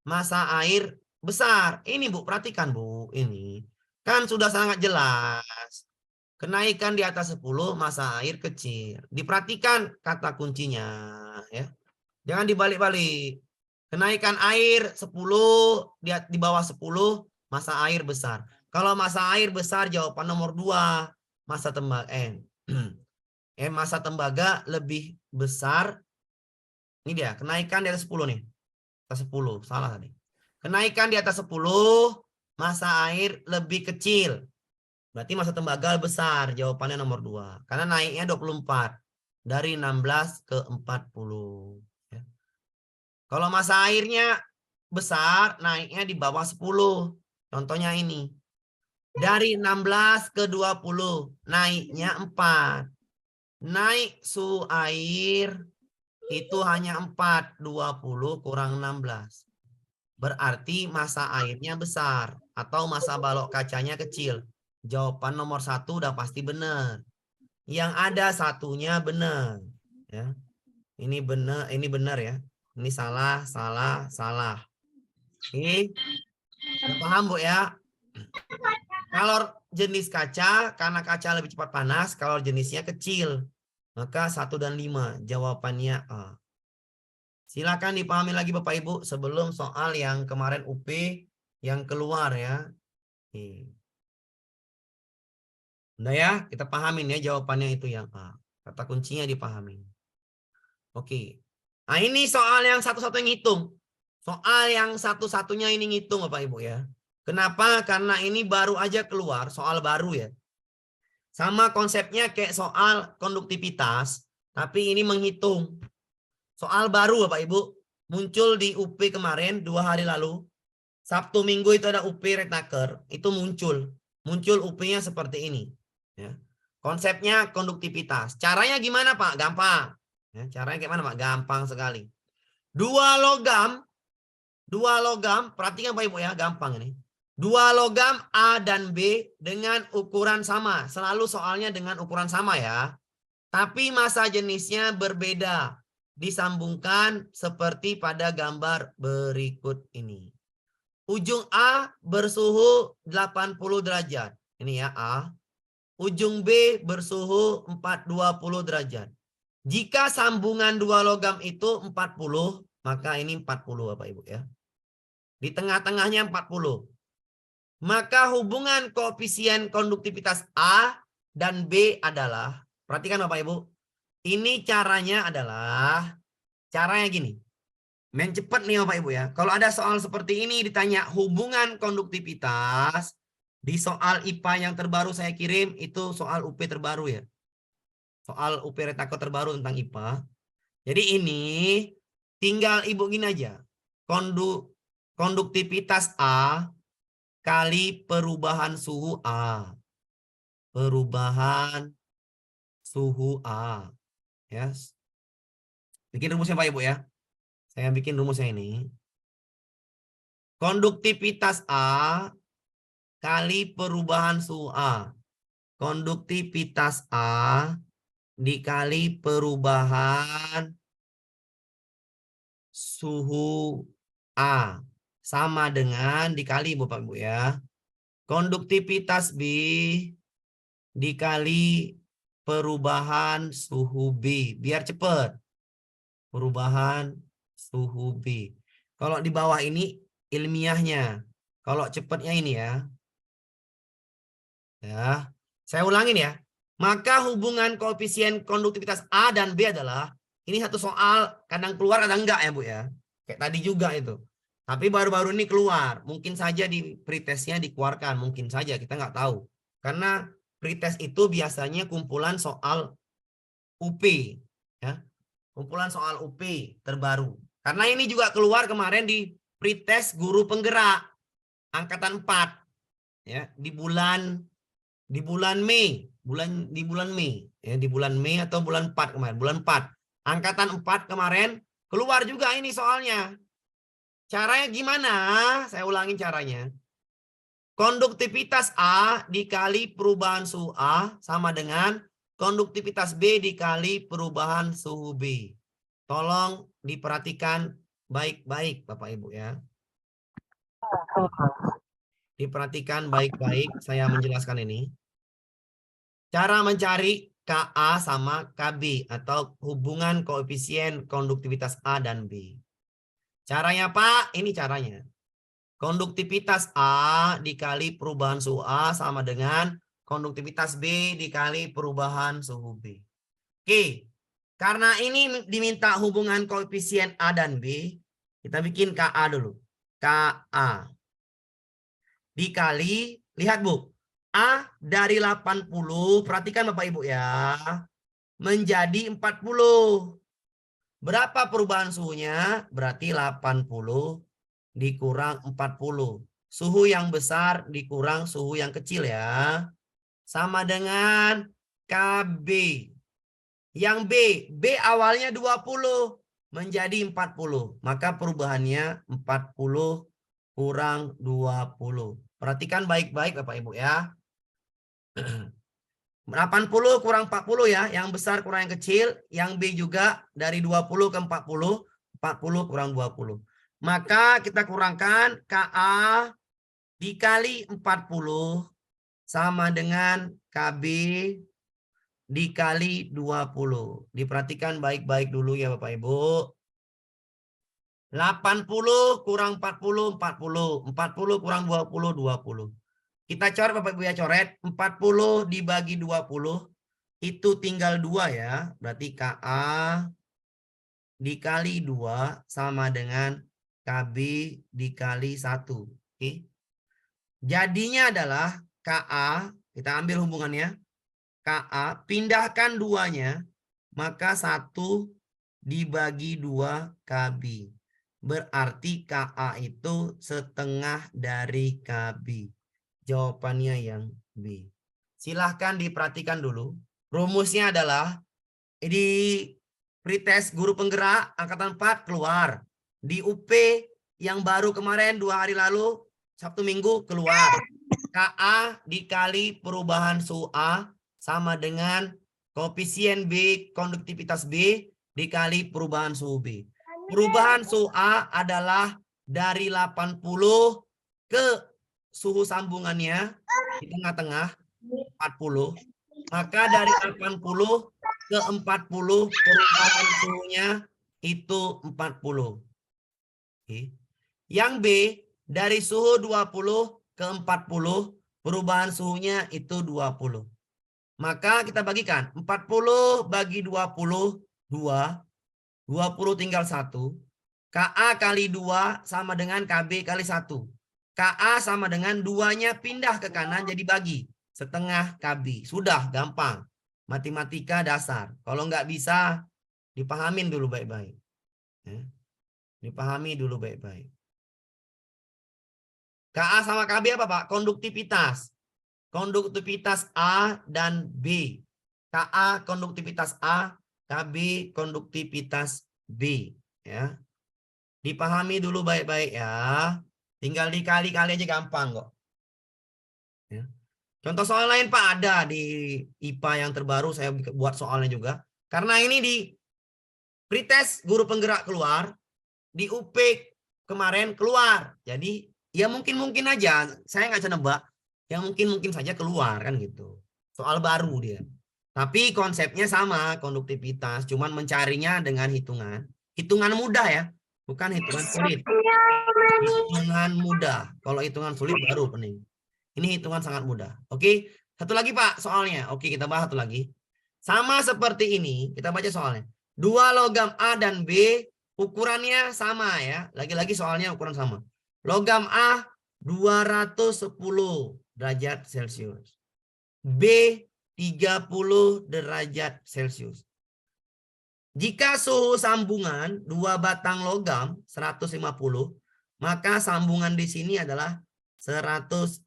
massa air besar. Ini Bu, perhatikan Bu. Ini. Kan sudah sangat jelas. Kenaikan di atas 10 massa air kecil. Diperhatikan kata kuncinya ya. Jangan dibalik-balik. Kenaikan air 10 di bawah 10 massa air besar. Kalau massa air besar jawaban nomor 2. Massa tembaga massa tembaga lebih besar. Ini dia, kenaikan di atas 10 nih. Atas 10, salah tadi. Kenaikan di atas 10 massa air lebih kecil. Berarti massa tembaga besar, jawabannya nomor 2. Karena naiknya 24. Dari 16 ke 40. Ya. Kalau massa airnya besar, naiknya di bawah 10. Contohnya ini. Dari 16 ke 20, naiknya 4. Naik suhu air itu hanya 4. 20 kurang 16. Berarti massa airnya besar. Atau massa balok kacanya kecil. Jawaban nomor 1 udah pasti benar. Yang ada satunya benar. Ya. Ini benar ya. Ini salah, salah, salah. Oke. Udah paham Bu ya? Kalau jenis kaca, karena kaca lebih cepat panas, kalau jenisnya kecil. Maka 1 dan 5. Jawabannya A. Silakan dipahami lagi Bapak Ibu sebelum soal yang kemarin UP yang keluar ya. Udah ya, kita pahamin ya jawabannya itu yang A. Kata kuncinya dipahami. Oke. Nah ini soal yang satu-satu yang ngitung. Soal yang satu-satunya ini ngitung Bapak Ibu ya. Kenapa? Karena ini baru aja keluar, soal baru ya. Sama konsepnya kayak soal konduktivitas, tapi ini menghitung. Soal baru Bapak Ibu, muncul di UP kemarin 2 hari lalu. Sabtu Minggu itu ada UP Retaker, itu muncul. Muncul UP-nya seperti ini. Ya. Konsepnya konduktivitas. Caranya gimana Pak? Gampang. Ya, caranya gimana Pak? Gampang sekali. Dua logam, perhatikan Bapak Ibu ya, gampang ini. Dua logam A dan B dengan ukuran sama. Selalu soalnya dengan ukuran sama ya. Tapi massa jenisnya berbeda. Disambungkan seperti pada gambar berikut ini. Ujung A bersuhu 80 derajat. Ini ya A. Ujung B bersuhu 420 derajat. Jika sambungan dua logam itu 40, maka ini 40 Bapak Ibu ya. Di tengah-tengahnya 40. Maka hubungan koefisien konduktivitas A dan B adalah, perhatikan Bapak Ibu, ini caranya gini. Main cepat nih Bapak Ibu ya. Kalau ada soal seperti ini ditanya hubungan konduktivitas, di soal IPA yang terbaru saya kirim, itu soal UP terbaru ya. Soal UP Retako terbaru tentang IPA. Jadi ini tinggal Ibu gini aja. Konduktivitas A kali perubahan suhu A. Perubahan suhu A. Ya. Bikin rumusnya Pak Ibu ya. Saya bikin rumusnya ini. Konduktivitas A kali perubahan suhu A. Konduktivitas A dikali perubahan suhu A. Sama dengan dikali Bapak Ibu ya. Konduktivitas B dikali perubahan suhu B. Biar cepat. Perubahan suhu B. Kalau di bawah ini ilmiahnya. Kalau cepatnya ini ya. Ya. Saya ulangin ya. Maka hubungan koefisien konduktivitas A dan B adalah, ini satu soal kadang keluar kadang enggak ya Bu ya. Kayak tadi juga itu. Tapi baru-baru ini keluar. Mungkin saja di pretestnya dikeluarkan. Mungkin saja kita nggak tahu. Karena pretest itu biasanya kumpulan soal UP. Ya. Kumpulan soal UP terbaru. Karena ini juga keluar kemarin di pretest guru penggerak. Angkatan 4. Ya, di bulan Mei, di bulan Mei, ya di bulan Mei atau bulan 4 kemarin, bulan 4. Angkatan 4 kemarin keluar juga ini soalnya. Caranya gimana? Saya ulangin caranya. Konduktivitas A dikali perubahan suhu A sama dengan konduktivitas B dikali perubahan suhu B. Tolong diperhatikan baik-baik Bapak Ibu ya. Diperhatikan baik-baik saya menjelaskan ini. Cara mencari KA sama KB atau hubungan koefisien konduktivitas A dan B. Caranya Pak, ini caranya. Konduktivitas A dikali perubahan suhu A sama dengan konduktivitas B dikali perubahan suhu B. Oke, karena ini diminta hubungan koefisien A dan B, kita bikin KA dulu. KA dikali, lihat Bu, A dari 80, perhatikan Bapak Ibu ya, menjadi 40. Berapa perubahan suhunya? Berarti 80 dikurang 40. Suhu yang besar dikurang suhu yang kecil ya. Sama dengan KB. Yang B awalnya 20 menjadi 40. Maka perubahannya 40 kurang 20. Perhatikan baik-baik Bapak Ibu ya. 80 kurang 40 ya. Yang besar kurang yang kecil. Yang B juga dari 20 ke 40. 40 kurang 20. Maka kita kurangkan KA dikali 40 sama dengan KB dikali 20. Diperhatikan baik-baik dulu ya Bapak Ibu. 80 kurang 40, 40. 40 kurang 20, 20. Kita coret Bapak Ibu ya, coret. 40 dibagi 20. Itu tinggal 2 ya. Berarti KA dikali 2 sama dengan KB dikali 1. Oke. Jadinya adalah KA, kita ambil hubungannya. KA, pindahkan duanya, maka 1 dibagi 2 KB. Berarti KA itu setengah dari KB. Jawabannya yang B. Silahkan diperhatikan dulu. Rumusnya adalah di pretest guru penggerak angkatan 4 keluar. Di UP yang baru kemarin 2 hari lalu, Sabtu Minggu keluar. KA dikali perubahan suhu A sama dengan koefisien B, konduktivitas B dikali perubahan suhu B. Perubahan suhu A adalah dari 80 ke suhu sambungannya di tengah-tengah 40. Maka dari 80 ke 40 perubahan suhunya itu 40. Oke. Yang B dari suhu 20 ke 40 perubahan suhunya itu 20. Maka kita bagikan 40 bagi 20 2. 20 tinggal 1. KA kali 2 sama dengan KB kali 1. KA sama dengan 2-nya pindah ke kanan jadi bagi. Setengah KB. Sudah gampang. Matematika dasar. Kalau nggak bisa, dipahamin dulu baik-baik. Dipahami dulu baik-baik. KA sama KB apa Pak? Konduktivitas. Konduktivitas A dan B. KA konduktivitas A, KB konduktivitas B. Ya. Dipahami dulu baik-baik ya. Tinggal dikali-kali aja gampang kok. Ya. Contoh soal lain Pak ada di IPA yang terbaru saya buat soalnya juga. Karena ini di pretest guru penggerak keluar, di UP kemarin keluar. Jadi ya mungkin aja, saya nggak bisa nebak, yang mungkin saja keluar kan gitu. Soal baru dia. Tapi konsepnya sama, konduktivitas, cuman mencarinya dengan hitungan. Hitungan mudah ya, bukan hitungan sulit. Hitungan mudah. Kalau hitungan sulit baru pening. Ini hitungan sangat mudah. Oke, satu lagi Pak soalnya. Oke, kita bahas satu lagi. Sama seperti ini, kita baca soalnya. 2 logam A dan B ukurannya sama ya. Lagi-lagi soalnya ukuran sama. Logam A 210 derajat Celcius. B 30 derajat Celcius. Jika suhu sambungan 2 batang logam 150, maka sambungan di sini adalah 150.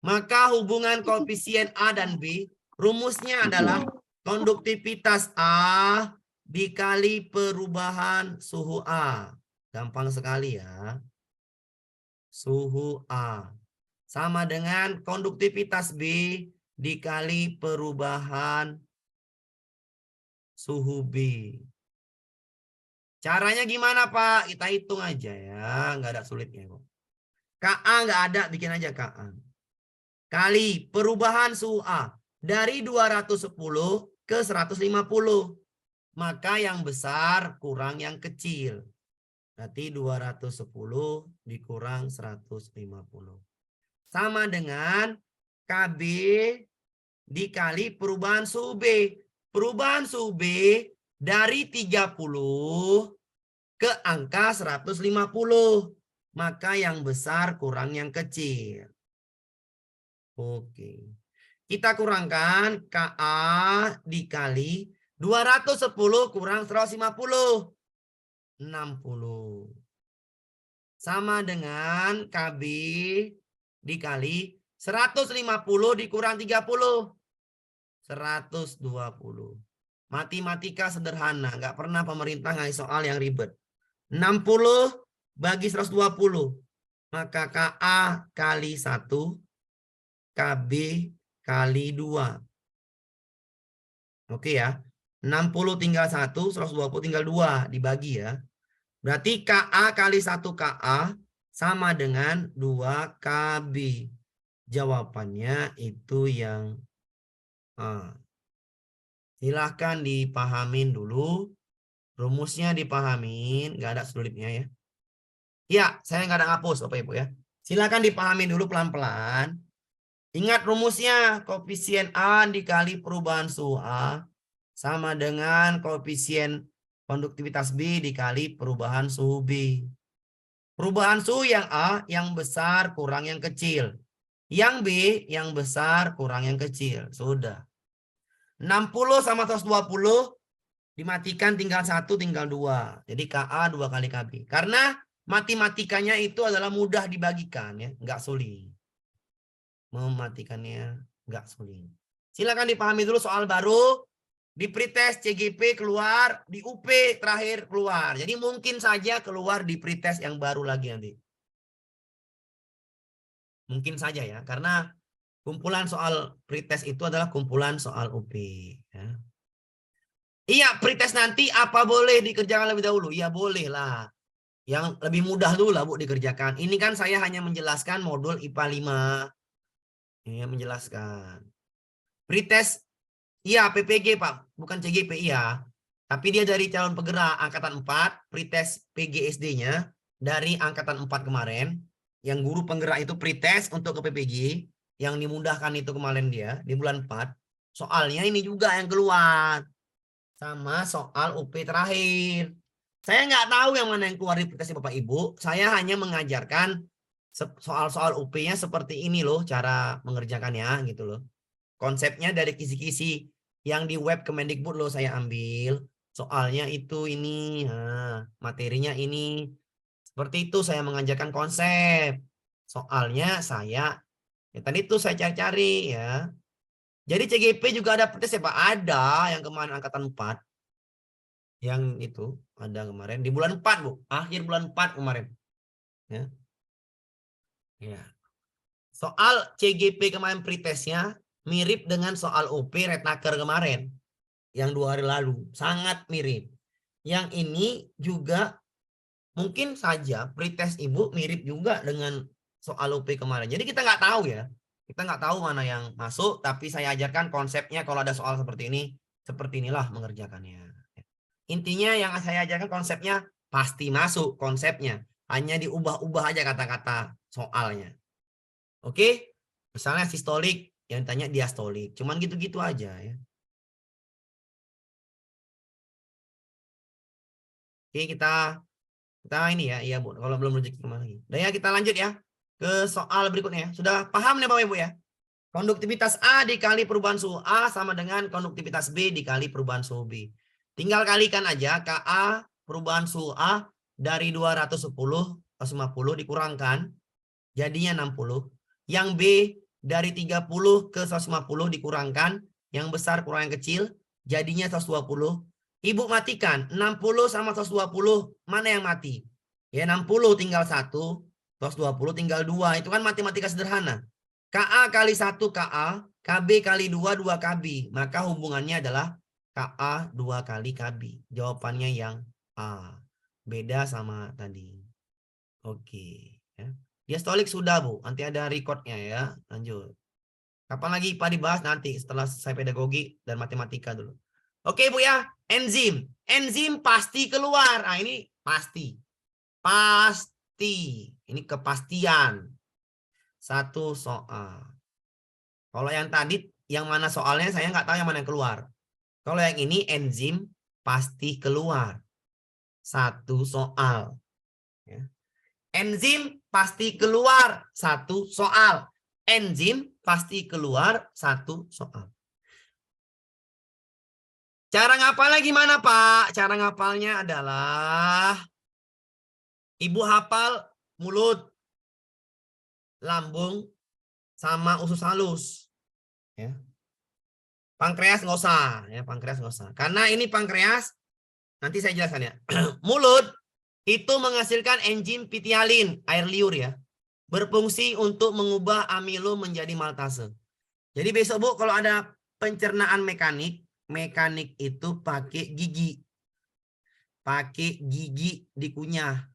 Maka hubungan koefisien A dan B, rumusnya adalah konduktivitas A dikali perubahan suhu A. Gampang sekali ya. Suhu A. Sama dengan konduktivitas B dikali perubahan suhu B. Caranya gimana Pak? Kita hitung aja ya. Nggak ada sulitnya kok. KA nggak ada, bikin aja KA. Kali perubahan suhu A. Dari 210 ke 150. Maka yang besar kurang yang kecil. Berarti 210 dikurang 150. Sama dengan KB dikali perubahan suhu B. Perubahan suhu B dari 30 ke angka 150. Maka yang besar kurang yang kecil. Oke. Kita kurangkan KA dikali 210 kurang 150. 60. Sama dengan KB dikali 150 dikurang 30. 120. Matematika sederhana. Nggak pernah pemerintah ngasih soal yang ribet. 60 bagi 120. Maka KA kali 1. KB kali 2. Oke ya. 60 tinggal 1, 120 tinggal 2. Dibagi ya. Berarti KA kali 1 KA sama dengan 2 KB. Jawabannya itu yang A. Silahkan dipahamin dulu. Rumusnya dipahamin. Nggak ada sulitnya ya. Ya, saya nggak ada ngapus Bapak Ibu ya. Silahkan dipahamin dulu pelan-pelan. Ingat rumusnya. Koefisien A dikali perubahan suhu A sama dengan koefisien konduktivitas B dikali perubahan suhu B. Perubahan suhu yang A yang besar kurang yang kecil. Yang B, yang besar kurang yang kecil. Sudah. 60 sama 120 dimatikan tinggal 1, tinggal 2. Jadi KA 2 kali KB. Karena matematikanya itu adalah mudah dibagikan ya, nggak sulit. Mematikannya nggak sulit. Silakan dipahami dulu soal baru. Di pretest CGP keluar, di UP terakhir keluar. Jadi mungkin saja keluar di pretest yang baru lagi nanti. Mungkin saja ya, karena kumpulan soal pretest itu adalah kumpulan soal UP. Ya. Iya, pretest nanti apa boleh dikerjakan lebih dahulu? Iya boleh lah. Yang lebih mudah dulu lah Bu dikerjakan. Ini kan saya hanya menjelaskan modul IPA 5. Ya, menjelaskan. Pretest, iya PPG Pak, bukan CGP iya. Tapi dia dari calon penggerak angkatan 4, pretest PGSD-nya dari angkatan 4 kemarin. Yang guru penggerak itu pretest untuk ke PPG. Yang dimudahkan itu kemarin dia di bulan 4. Soalnya ini juga yang keluar. Sama soal UP terakhir. Saya nggak tahu yang mana yang keluar di pretest Bapak Ibu. Saya hanya mengajarkan soal-soal UP-nya seperti ini loh cara mengerjakannya gitu loh. Konsepnya dari kisi-kisi yang di web Kemendikbud loh saya ambil. Soalnya itu ini, nah, materinya ini. Seperti itu saya mengajarkan konsep. Soalnya saya, ya tadi itu saya cari-cari ya. Jadi CGP juga ada pretest ya Pak? Ada yang kemarin angkatan 4. Yang itu ada kemarin di bulan 4 Bu. Akhir bulan 4 kemarin. Ya. Ya. Soal CGP kemarin pretestnya mirip dengan soal OP Retnaker kemarin. Yang 2 hari lalu. Sangat mirip. Yang ini juga mungkin saja pretest Ibu mirip juga dengan soal OP kemarin. Jadi kita nggak tahu ya. Kita nggak tahu mana yang masuk. Tapi saya ajarkan konsepnya kalau ada soal seperti ini. Seperti inilah mengerjakannya. Intinya yang saya ajarkan konsepnya pasti masuk konsepnya. Hanya diubah-ubah aja kata-kata soalnya. Oke? Misalnya sistolik yang tanya diastolik. Cuman gitu-gitu aja ya. Oke, kita ini ya, iya Bu. Kalau belum rezeki kemana lagi. Udah ya, kita lanjut ya ke soal berikutnya. Sudah paham nih Bapak Ibu ya? Konduktivitas A dikali perubahan suhu A sama dengan konduktivitas B dikali perubahan suhu B. Tinggal kalikan aja KA perubahan suhu A dari 210 ke 50 dikurangkan jadinya 60. Yang B dari 30 ke 150 dikurangkan, yang besar kurang yang kecil jadinya 120. Ibu matikan 60 sama 120, mana yang mati? Ya 60 tinggal 1, 120 tinggal 2. Itu kan matematika sederhana. KA kali 1 KA, KB kali 2, 2 KB. Maka hubungannya adalah KA 2 kali KB. Jawabannya yang A. Beda sama tadi. Oke. Ya. Diastolik sudah Bu. Nanti ada recordnya ya. Lanjut. Kapan lagi IPA dibahas? Nanti setelah selesai pedagogi dan matematika dulu. Oke Bu ya. Enzim. Enzim pasti keluar. Nah ini pasti. Pasti. Ini kepastian. Satu soal. Kalau yang tadi, yang mana soalnya saya nggak tahu yang mana yang keluar. Kalau yang ini enzim pasti keluar. Satu soal. Ya. Enzim pasti keluar. Satu soal. Enzim pasti keluar. Satu soal. Cara ngapalnya gimana Pak? Cara ngapalnya adalah Ibu hafal mulut, lambung, sama usus halus. Ya. Pankreas nggak usah, ya pankreas nggak usah. Karena ini pankreas, nanti saya jelaskan ya. Mulut itu menghasilkan enzim pitialin, air liur ya, berfungsi untuk mengubah amilum menjadi maltase. Jadi besok Bu, kalau ada pencernaan mekanik, mekanik itu pakai gigi dikunyah.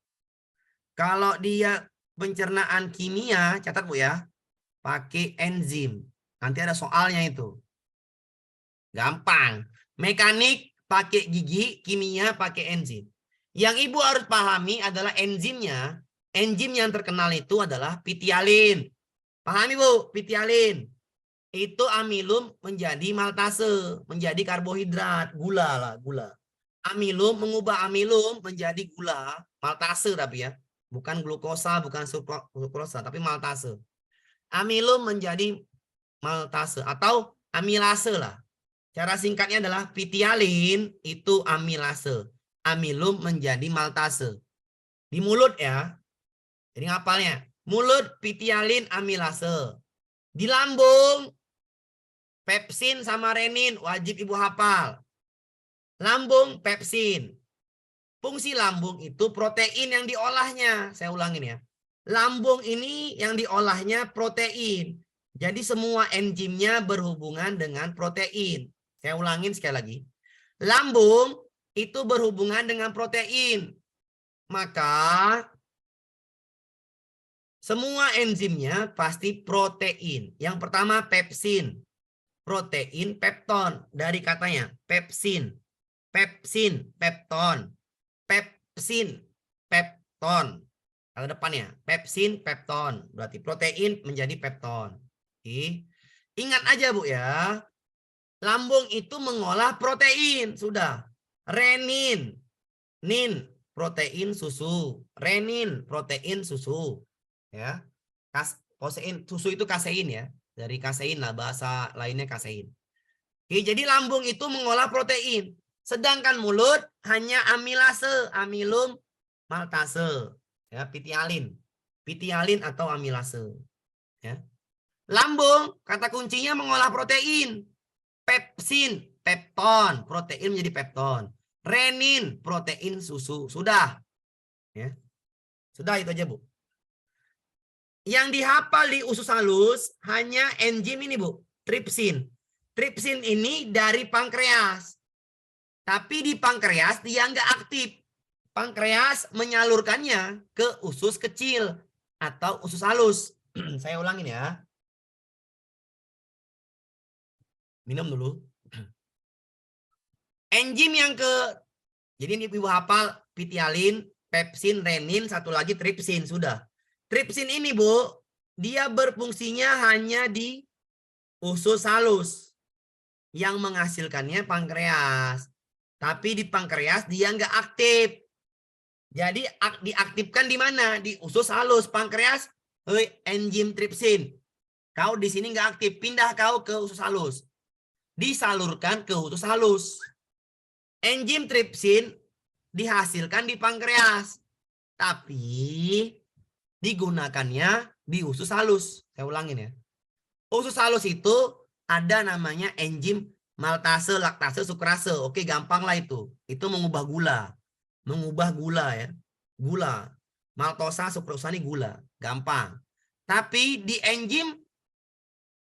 Kalau dia pencernaan kimia, catat Bu ya, pakai enzim. Nanti ada soalnya itu. Gampang. Mekanik pakai gigi, kimia pakai enzim. Yang Ibu harus pahami adalah enzimnya. Enzim yang terkenal itu adalah pitialin. Pahami Bu, pitialin. Itu amilum menjadi maltase, menjadi karbohidrat, gula lah, gula. Amilum mengubah amilum menjadi gula, maltase tapi ya. Bukan glukosa, bukan sukrosa, tapi maltase. Amilum menjadi maltase atau amilase lah. Cara singkatnya adalah pitialin itu amilase. Amilum menjadi maltase. Di mulut ya. Jadi ngapalnya. Mulut pitialin amilase. Di lambung pepsin sama renin wajib ibu hafal. Lambung pepsin. Fungsi lambung itu protein yang diolahnya. Saya ulangin ya. Lambung ini yang diolahnya protein. Jadi semua enzimnya berhubungan dengan protein. Saya ulangin sekali lagi. Lambung itu berhubungan dengan protein. Maka semua enzimnya pasti protein. Yang pertama pepsin. Protein pepton. Dari katanya pepsin. Pepsin, pepton. Pepsin, pepton. Kalau depannya, pepsin, pepton. Berarti protein menjadi pepton. Oke. Ingat aja Bu ya. Lambung itu mengolah protein. Sudah. Renin. Nin, protein susu. Renin, protein susu. Ya. Kosein, susu itu kasein ya. Dari kasein lah, bahasa lainnya kasein. Oke, jadi lambung itu mengolah protein. Sedangkan mulut hanya amilase, amilum maltase, ya, pitialin. Pitialin atau amilase, ya. Lambung kata kuncinya mengolah protein. Pepsin, pepton, protein menjadi pepton. Renin, protein susu. Sudah. Ya. Sudah itu aja, Bu. Yang dihafal di usus halus hanya enzim ini, Bu. Tripsin. Tripsin ini dari pankreas. Tapi di pankreas dia nggak aktif. Pankreas menyalurkannya ke usus kecil atau usus halus. Saya ulangin ya. Minum dulu. Enzim yang jadi ini ibu hafal pitialin, pepsin, renin, satu lagi tripsin. Sudah. Tripsin ini Bu, dia berfungsinya hanya di usus halus. Yang menghasilkannya pankreas. Tapi di pankreas dia nggak aktif. Jadi diaktifkan di mana? Di usus halus. Pankreas, enzim tripsin. Kau di sini nggak aktif. Pindah kau ke usus halus. Disalurkan ke usus halus. Enzim tripsin dihasilkan di pankreas. Tapi digunakannya di usus halus. Saya ulangin ya. Usus halus itu ada namanya enzim maltase, laktase, sukrase. Oke, gampang lah itu. Itu mengubah gula. Mengubah gula ya. Gula. Maltosa, sukrosa ini gula. Gampang. Tapi di enzim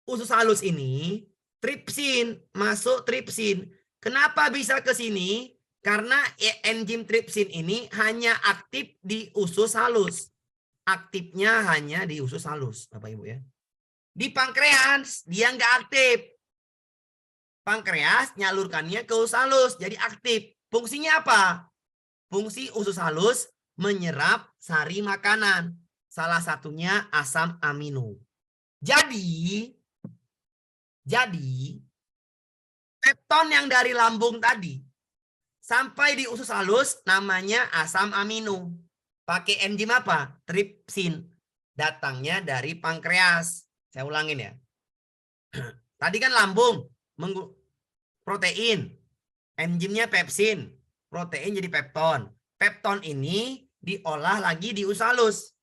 usus halus ini, tripsin. Masuk tripsin. Kenapa bisa ke sini? Karena enzim tripsin ini hanya aktif di usus halus. Aktifnya hanya di usus halus, Bapak Ibu ya. Di pankreas dia nggak aktif. Pankreas nyalurkannya ke usus halus, jadi aktif. Fungsinya apa? Fungsi usus halus menyerap sari makanan. Salah satunya asam amino. Jadi pepton yang dari lambung tadi sampai di usus halus namanya asam amino. Pakai enzim apa? Tripsin. Datangnya dari pankreas. Saya ulangin ya. Tadi kan lambung protein. Enzimnya pepsin. Protein jadi pepton. Pepton ini diolah lagi di usus halus.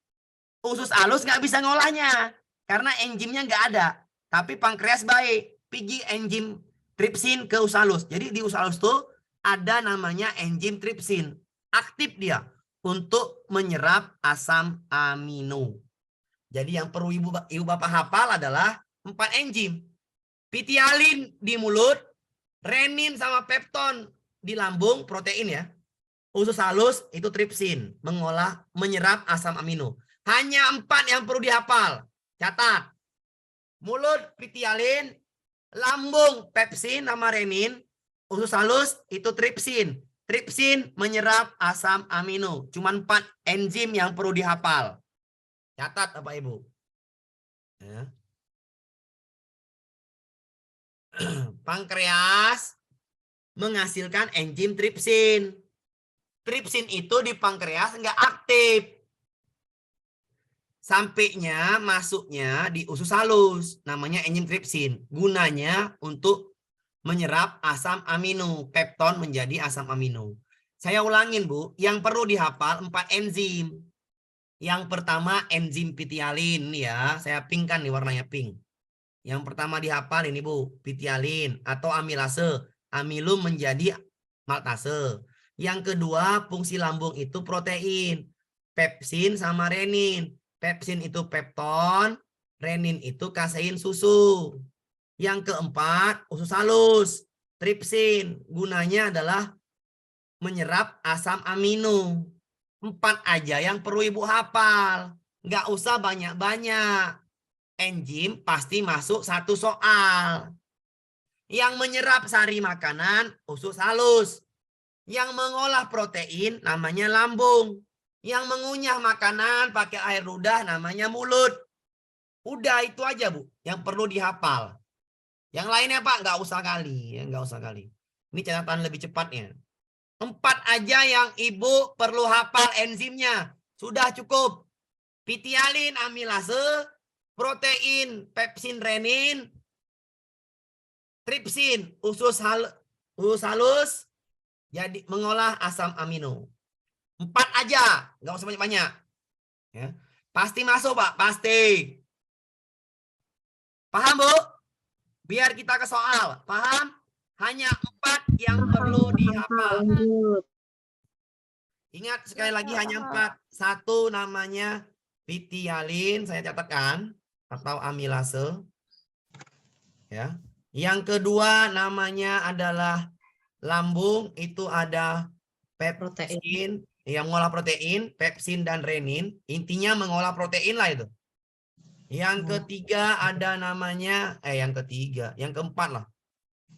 Usus halus nggak bisa ngolahnya. Karena enzimnya nggak ada. Tapi pankreas baik. Pergi enzim tripsin ke usus halus. Jadi di usus halus tuh ada namanya enzim tripsin. Aktif dia untuk menyerap asam amino. Jadi yang perlu ibu bapak hafal adalah 4 enzim. Pitialin di mulut, renin sama pepton di lambung, protein ya. Usus halus itu tripsin, menyerap asam amino. Hanya 4 yang perlu dihafal. Catat. Mulut pitialin, lambung pepsin sama renin, usus halus itu tripsin. Tripsin menyerap asam amino. Cuma 4 enzim yang perlu dihafal. Catat Bapak Ibu. Ya. Pankreas menghasilkan enzim tripsin. Tripsin itu di pankreas nggak aktif. Sampainya masuknya di usus halus, namanya enzim tripsin. Gunanya untuk menyerap asam amino, pepton menjadi asam amino. Saya ulangin, Bu, yang perlu dihafal 4 enzim. Yang pertama enzim pitialin ya, saya pinkkan nih warnanya pink. Yang pertama dihafal ini, Bu, pitialin atau amilase. Amilum menjadi maltase. Yang kedua, fungsi lambung itu protein. Pepsin sama renin. Pepsin itu pepton, renin itu kasein susu. Yang keempat, usus halus. Tripsin, gunanya adalah menyerap asam amino. 4 aja yang perlu Ibu hafal. Nggak usah banyak-banyak. Enzim pasti masuk 1 soal. Yang menyerap sari makanan, usus halus. Yang mengolah protein namanya lambung. Yang mengunyah makanan pakai air ludah namanya mulut. Udah itu aja, Bu, yang perlu dihafal. Yang lainnya, Pak, nggak usah kali, ya, nggak usah kali. Ini catatan lebih cepatnya. 4 aja yang Ibu perlu hafal enzimnya. Sudah cukup. Pitialin, amilase, protein, pepsin, renin, tripsin, usus halus, jadi mengolah asam amino. 4 aja, nggak usah banyak-banyak. Ya. Pasti masuk, Pak, pasti. Paham, Bu? Biar kita ke soal. Paham? Hanya 4 yang perlu dihafal. Ingat sekali lagi hanya 4. 1 namanya pitialin, saya catatkan, atau amilase. Ya. Yang kedua namanya adalah lambung, itu ada pepsin, yang mengolah protein, pepsin dan renin. Intinya mengolah protein lah itu. Yang ketiga ada namanya, yang keempat lah.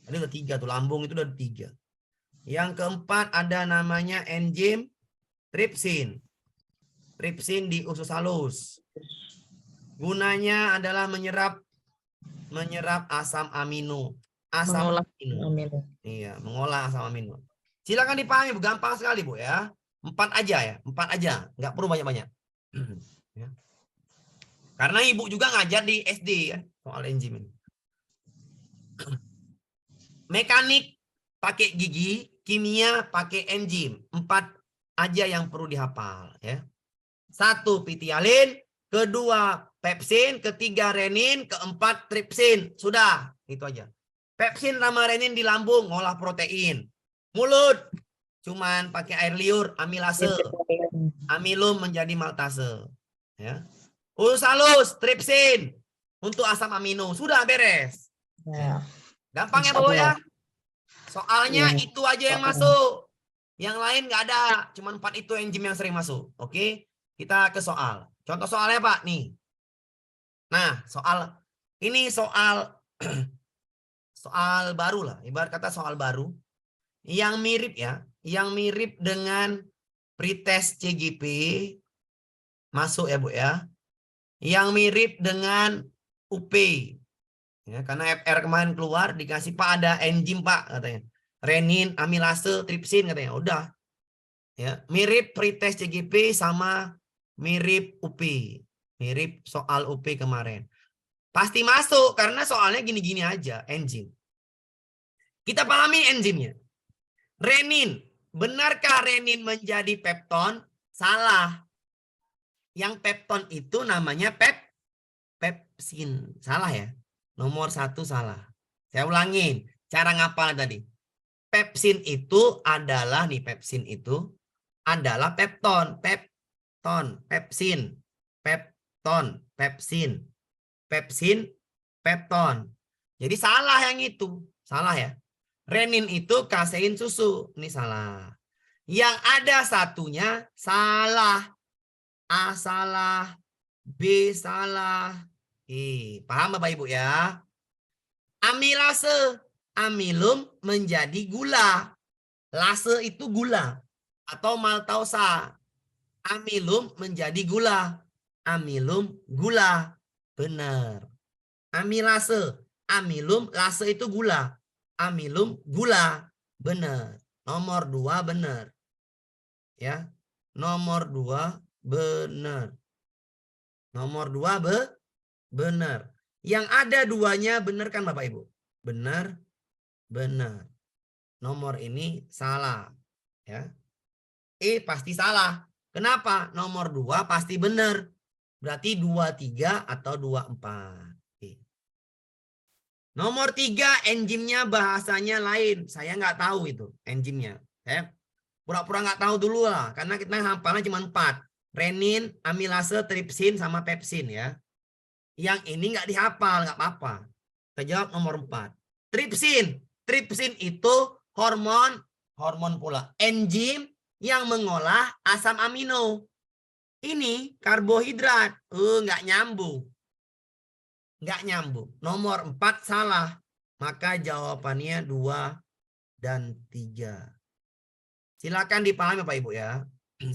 Tadi udah 3 tuh, lambung itu udah 3. Yang keempat ada namanya enzim tripsin. Tripsin di usus halus. Gunanya adalah menyerap asam amino. Asam amino. Iya, mengolah asam amino. Silakan dipahami, Bu. Gampang sekali, Bu, ya. 4 aja ya, 4 aja. Nggak perlu banyak-banyak. Ya. Karena Ibu juga ngajar di SD kan, soal enzim ini. Mekanik pakai gigi, kimia pakai enzim. 4 aja yang perlu dihafal, ya. 1 pitialin, kedua pepsin, ketiga renin, keempat tripsin. Sudah, itu aja. Pepsin sama renin di lambung ngolah protein. Mulut cuman pakai air liur, amilase. Amilum menjadi maltase. Ya. Usus halus, tripsin untuk asam amino. Sudah beres. Ya. Gampang ya, Bu, ya. Soalnya itu aja yang masuk. Yang lain nggak ada. Cuma 4 itu enzim yang sering masuk. Oke. Kita ke soal. Contoh soalnya, Pak, nih. Nah, ini soal soal baru lah. Ibarat kata soal baru. Yang mirip ya. Yang mirip dengan pretest CGP. Masuk ya, Bu, ya. Yang mirip dengan UP. Ya, karena FR kemarin keluar dikasih, Pak, ada enzim, Pak, katanya. Renin, amilase, tripsin, katanya. Udah. Ya, mirip pretest CGP sama mirip UP. Mirip soal UP kemarin. Pasti masuk karena soalnya gini-gini aja, enzim. Kita pahami enzimnya. Renin. Benarkah renin menjadi pepton? Salah. Yang pepton itu namanya pepsin. Salah ya. Nomor 1 salah. Saya ulangin. Cara ngapal tadi. Pepsin itu adalah, nih, pepsin itu adalah pepton. Pepsin. Pepton. Pepsin. Pepsin. Pepton. Jadi salah yang itu. Salah ya. Renin itu kasein susu. Ini salah. Yang ada satunya salah. A salah. B salah. Paham Bapak Ibu ya? Amilase. Amilum menjadi gula. Lase itu gula. Atau maltosa. Amilum menjadi gula. Amilum gula. Benar. Amilase. Amilum, lase itu gula. Amilum gula. Benar. Nomor 2 benar. Ya. Nomor 2 benar. Nomor 2 benar. Yang ada duanya benar kan Bapak Ibu? Benar, benar. Nomor ini salah. Ya. Pasti salah. Kenapa? Nomor 2 pasti benar. Berarti 23 atau 24. Nomor 3 enzimnya bahasanya lain. Saya nggak tahu itu enzimnya. Saya pura-pura nggak tahu dulu lah. Karena kita hafalnya cuma 4. Renin, amilase, tripsin, sama pepsin ya. Yang ini nggak dihafal, nggak apa-apa. Kita jawab nomor 4. Tripsin. Tripsin itu hormon pula. Enzim yang mengolah asam amino. Ini karbohidrat. Nggak nyambung. Nggak nyambung. Nomor 4 salah. Maka jawabannya 2 dan 3. Silakan dipahami Bapak Ibu ya.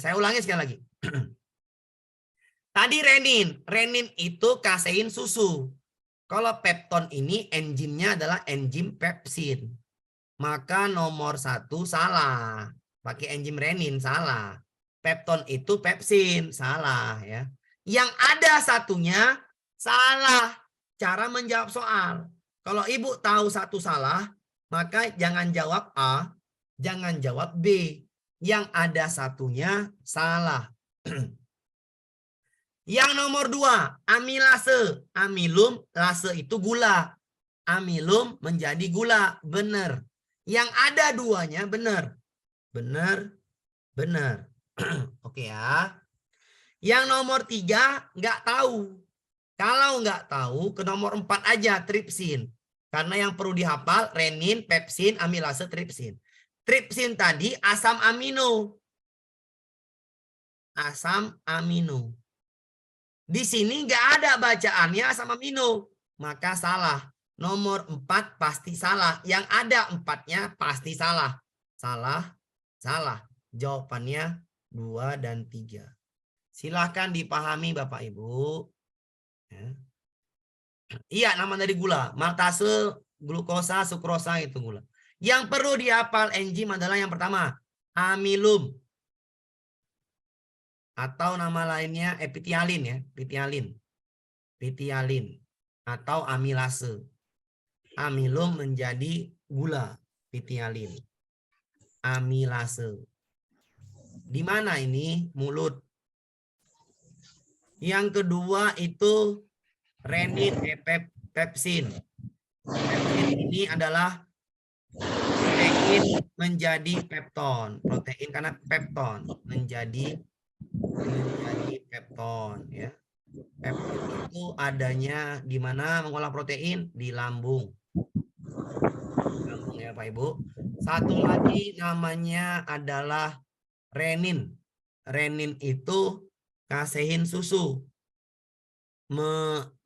Saya ulangi sekali lagi. Tadi renin. Renin itu kasein susu. Kalau pepton ini enzimnya adalah enzim pepsin. Maka nomor 1 salah. Pakai enzim renin salah. Pepton itu pepsin salah ya. Yang ada satunya salah. Cara menjawab soal. Kalau Ibu tahu satu salah, maka jangan jawab A, jangan jawab B. Yang ada satunya salah. Yang nomor 2, amilase. Amilum, lase itu gula. Amilum menjadi gula. Benar. Yang ada duanya benar. Benar, benar. Oke ya. Yang nomor 3, nggak tahu. Kalau nggak tahu, ke nomor 4 aja, tripsin. Karena yang perlu dihafal, renin, pepsin, amilase, tripsin. Tripsin tadi asam amino. Asam amino. Di sini nggak ada bacaannya asam amino. Maka salah. Nomor 4 pasti salah. Yang ada 4-nya pasti salah. Salah, salah. Jawabannya 2 dan 3. Silahkan dipahami Bapak Ibu. Iya, nama dari gula. Maltase, glukosa, sukrosa itu gula. Yang perlu dihafal enzim adalah yang pertama, amilum. Atau nama lainnya epitialin ya, pitialin. Pitialin atau amilase. Amilum menjadi gula, pitialin. Amilase. Di mana ini? Mulut. Yang kedua itu renin, pepsin. Pepsin ini adalah protein menjadi pepton. Protein karena pepton menjadi pepton ya. Pepton itu adanya di mana mengolah protein? Di lambung. Lambung ya Pak Ibu. Satu lagi namanya adalah renin. Renin itu kasein susu.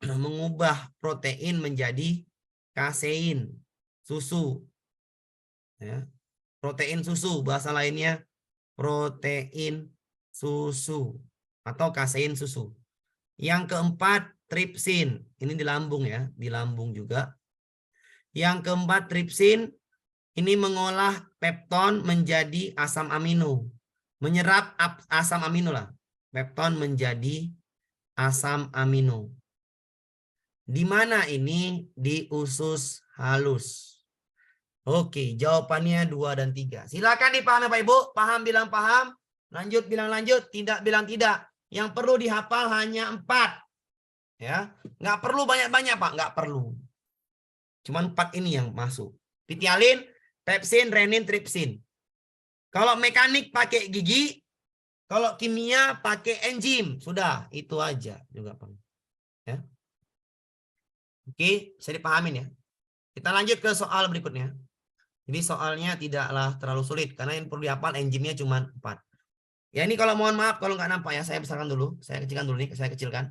Mengubah protein menjadi kasein susu. Ya. Protein susu, bahasa lainnya protein susu atau kasein susu. Yang keempat tripsin, ini di lambung ya, di lambung juga. Yang keempat tripsin ini mengolah pepton menjadi asam amino, menyerap asam amino lah, pepton menjadi asam amino. Di mana ini? Di usus halus. Oke, jawabannya 2 dan 3. Silakan dipahami Pak Ibu. Paham bilang paham, lanjut bilang lanjut, tidak bilang tidak. Yang perlu dihafal hanya 4. Ya, nggak perlu banyak-banyak Pak, nggak perlu. Cuman 4 ini yang masuk. Pitialin, pepsin, renin, tripsin. Kalau mekanik pakai gigi, kalau kimia pakai enzim. Sudah, itu aja juga Pak. Ya. Oke, bisa dipahamin ya. Kita lanjut ke soal berikutnya. Jadi soalnya tidaklah terlalu sulit karena yang perlu dihafal enzimnya cuma 4. Ya ini kalau mohon maaf kalau nggak nampak ya, saya besarkan dulu, saya kecilkan dulu nih, saya kecilkan.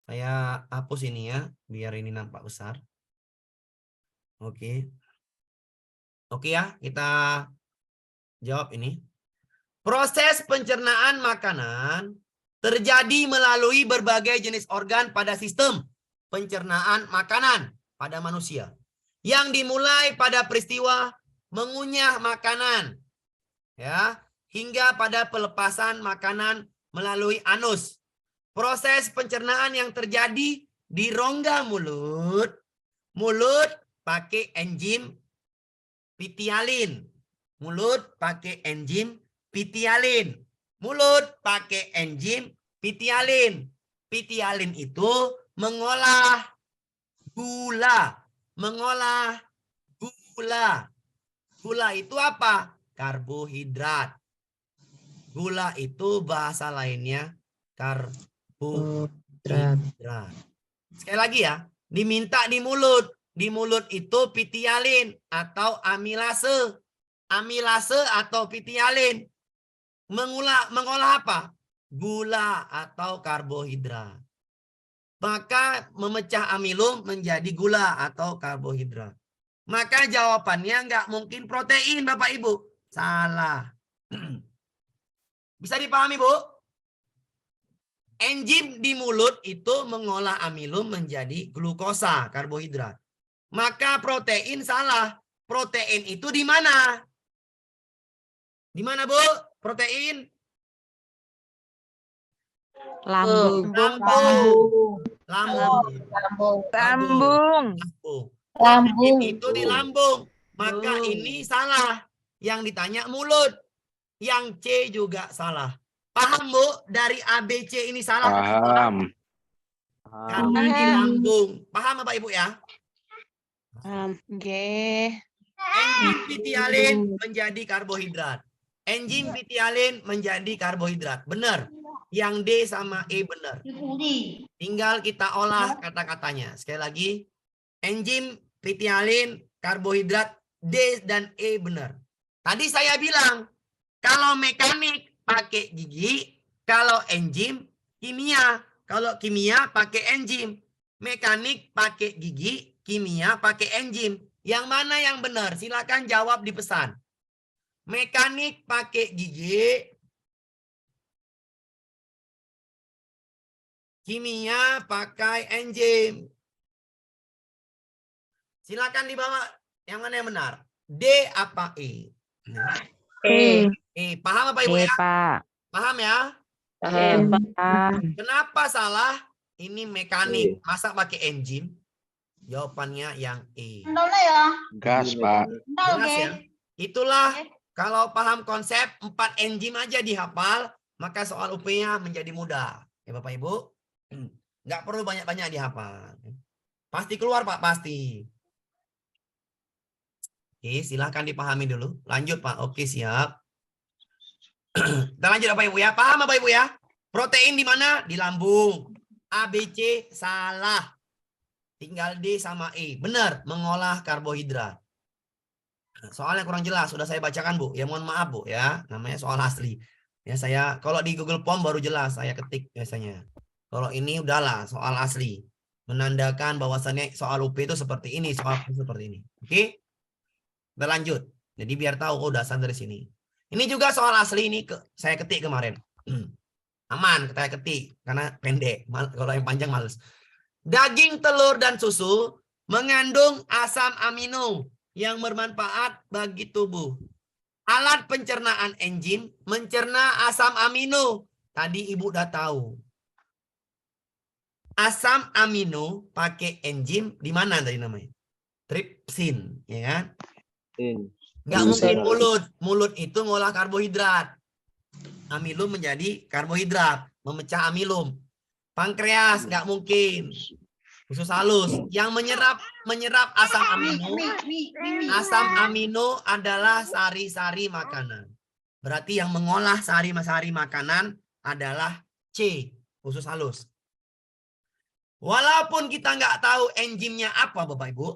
Saya hapus ini ya, biar ini nampak besar. Oke. Oke ya, kita jawab ini. Proses pencernaan makanan terjadi melalui berbagai jenis organ pada sistem pencernaan makanan pada manusia. Yang dimulai pada peristiwa mengunyah makanan. Ya, hingga pada pelepasan makanan melalui anus. Proses pencernaan yang terjadi di rongga mulut. Mulut pakai enzim pitialin. Mulut pakai enzim pitialin. Mulut pakai enzim pitialin. Pitialin itu mengolah gula. Mengolah gula. Gula itu apa? Karbohidrat. Gula itu bahasa lainnya karbohidrat. Sekali lagi ya, diminta di mulut. Di mulut itu pitialin atau amilase. Amilase atau pitialin. Mengolah apa? Gula atau karbohidrat. Maka memecah amilum menjadi gula atau karbohidrat. Maka jawabannya nggak mungkin protein, Bapak Ibu. Salah. Bisa dipahami, Bu? Enzim di mulut itu mengolah amilum menjadi glukosa, karbohidrat. Maka protein salah. Protein itu di mana? Di mana, Bu? Protein? Lambung. Lambung. Lambung. Itu di lambung. Maka ini salah. Yang ditanya mulut. Yang C juga salah. Paham, Bu? Dari ABC ini salah. Paham. Karena di lambung. Paham, Bapak Ibu ya? Enzim pitialin menjadi karbohidrat. Enzim pitialin menjadi karbohidrat. Benar. Yang D sama E benar. Tinggal kita olah kata-katanya. Sekali lagi. Enzim pitialin, karbohidrat, D dan E benar. Tadi saya bilang, kalau mekanik pakai gigi, kalau enzim kimia. Kalau kimia pakai enzim. Mekanik pakai gigi, kimia pakai enzim. Yang mana yang benar? Silakan jawab di pesan. Mekanik pakai gigi, kimia pakai enzim. Silakan dibawa. Yang mana yang benar? D apa E? E. Paham apa Ibu ya? Pak. Paham ya? Kenapa salah? Ini mekanik. Masa pakai enzim? Jawabannya yang E. Gas, Pak. Jelas ya? Itulah kalau paham konsep 4 enzim aja dihafal, maka soal UP-nya menjadi mudah. Ya Bapak Ibu? Nggak perlu banyak-banyak dihafal. Pasti keluar Pak, pasti. Oke, silahkan dipahami dulu. Lanjut Pak. Oke, siap. Kita lanjut Bapak Ibu ya. Paham Bapak Ibu ya? Protein di mana? Di lambung. A, B, C salah. Tinggal D sama E. Benar, mengolah karbohidrat. Soalnya kurang jelas, sudah saya bacakan Bu. Ya mohon maaf Bu ya, namanya soal asli. Ya saya kalau di Google Form baru jelas saya ketik biasanya. Kalau ini udahlah soal asli. Menandakan bahwasannya soal UP itu seperti ini, soal seperti ini. Oke? Kita lanjut. Jadi biar tahu oh dasar dari sini. Ini juga soal asli ini saya ketik kemarin. Aman, saya ketik karena pendek. Kalau yang panjang males. Daging, telur, dan susu mengandung asam amino yang bermanfaat bagi tubuh. Alat pencernaan enzim mencerna asam amino. Tadi Ibu udah tahu. Asam amino pakai enzim di mana tadi namanya? Tripsin, ya kan? Nggak mungkin mulut. Mulut itu ngolah karbohidrat. Amilum menjadi karbohidrat, memecah amilum. Pankreas nggak mungkin. Usus halus yang menyerap asam amino. Asam amino adalah sari-sari makanan. Berarti yang mengolah sari-sari makanan adalah C, usus halus. Walaupun kita nggak tahu enzimnya apa Bapak Ibu,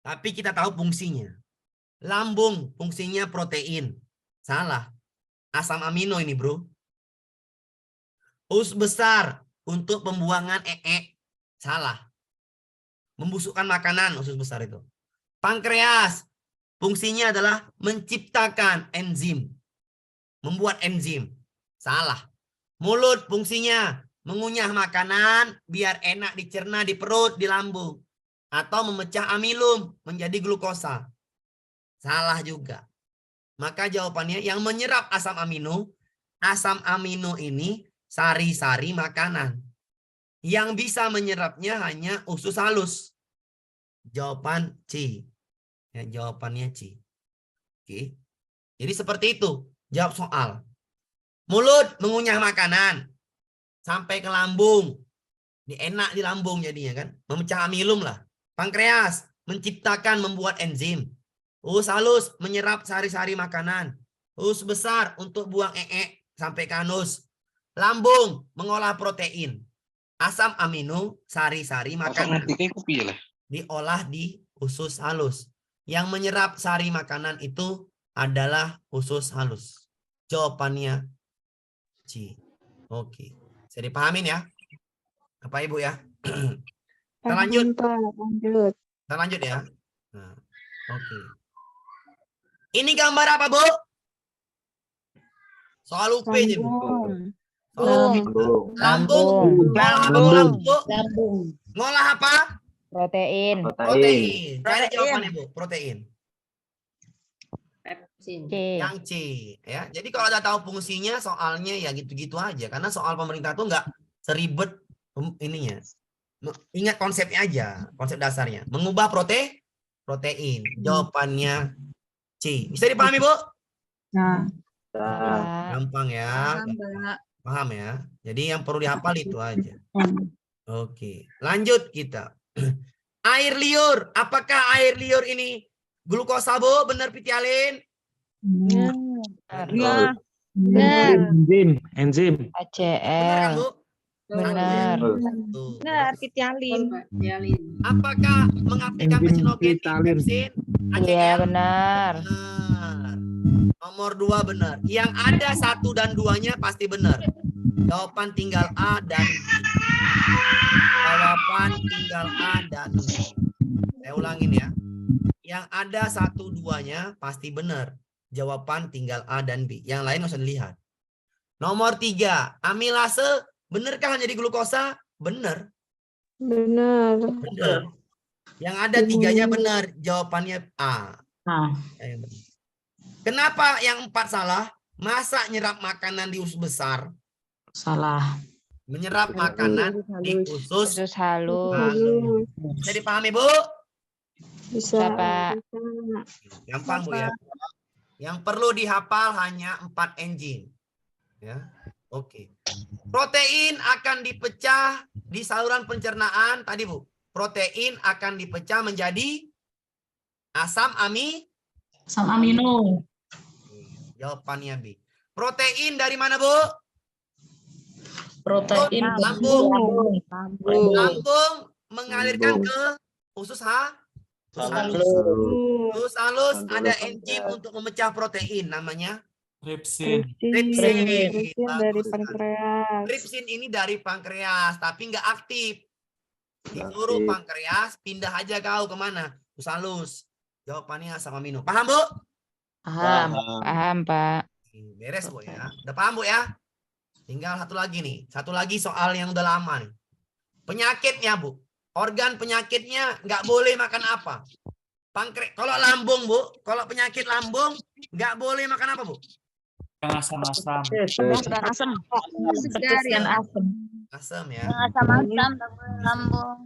tapi kita tahu fungsinya. Lambung fungsinya protein. Salah. Asam amino ini bro. Usus besar untuk pembuangan salah. Membusukkan makanan usus besar itu. Pankreas fungsinya adalah menciptakan enzim. Membuat enzim. Salah. Mulut fungsinya mengunyah makanan biar enak dicerna di perut, di lambung. Atau memecah amilum menjadi glukosa. Salah juga. Maka jawabannya yang menyerap asam amino ini sari-sari makanan. Yang bisa menyerapnya hanya usus halus. Jawaban C. Ya, jawabannya C. Oke. Jadi seperti itu. Jawab soal. Mulut mengunyah makanan. Sampai ke lambung. Ini enak di lambung jadinya kan. Memecah amilum lah. Pankreas menciptakan membuat enzim. Usus halus menyerap sari-sari makanan. Usus besar untuk buang sampai ke anus. Lambung mengolah protein. Asam amino sari-sari makanan diolah di usus halus. Yang menyerap sari makanan itu adalah usus halus. Jawabannya C. Oke. Bisa dipahamin ya? Apa Ibu ya? Kita lanjut. Lanjut. Kita lanjut ya. Nah, oke. Ini gambar apa, Bu? Soal UP ini, Bu. Lambung. Lambung. Lambung. Lambung. Ngolah apa? Protein. Protein. Cari jawabannya, Bu. Protein. C. Yang C. Ya. Jadi kalau udah tahu fungsinya, soalnya ya gitu-gitu aja. Karena soal pemerintah tuh nggak seribet ininya. Ingat konsepnya aja. Konsep dasarnya. Mengubah protein. Jawabannya C. Bisa dipahami, Bu? Nah. Gampang ya. Paham ya. Jadi yang perlu dihafal itu aja. Oke. Lanjut kita. Air liur. Apakah air liur ini glukosa, Bu? Benar, Pitialin? Benar. Enzim. Benar kan, ACL. Bu? Benar. Tuh. Benar, Pitialin. Apakah mengaktifkan pepsinogen pepsin? Iya, benar. Benar. Nomor 2 benar. Yang ada 1 dan 2-nya pasti benar. Jawaban tinggal A dan B. Jawaban tinggal A dan B. Saya ulangin ya. Yang ada 1, 2-nya pasti benar. Jawaban tinggal A dan B. Yang lain nggak usah dilihat. Nomor 3. Amilase. Benarkah jadi glukosa? Benar. Benar. Benar. Yang ada 3-nya benar. Jawabannya A. Yang benar. Kenapa yang 4 salah? Masa nyerap makanan di usus besar? Salah. Menyerap makanan di usus Usus halus. halus. Bisa dipahami, Bu? Bisa, Pak. Gampang, Bu ya. Yang perlu dihafal hanya 4 enzim. Ya. Oke. Protein akan dipecah di saluran pencernaan tadi, Bu. Protein akan dipecah menjadi asam amino. Jawabannya B. Protein dari mana, Bu? Protein Lambung. Lambung. Lambung mengalirkan ke usus halus. Usus halus ada enzim untuk memecah protein, namanya Tripsin. tripsin. Dari Bagus sekali. pankreas. Tripsin ini dari pankreas, tapi nggak aktif. Disuruh pankreas pindah aja kau kemana? Usus halus. Jawabannya asam amino. Paham, Bu? Paham, Pak. Beres, Bu ya. Udah paham, Bu ya? Tinggal satu lagi nih. Satu lagi soal yang udah lama nih. Penyakitnya, Bu. Organ penyakitnya nggak boleh makan apa? Kalau lambung, Bu. Kalau penyakit lambung nggak boleh makan apa, Bu? Yang asam-asam. asam. Dan asam. Asam ya. Asam-asam lambung.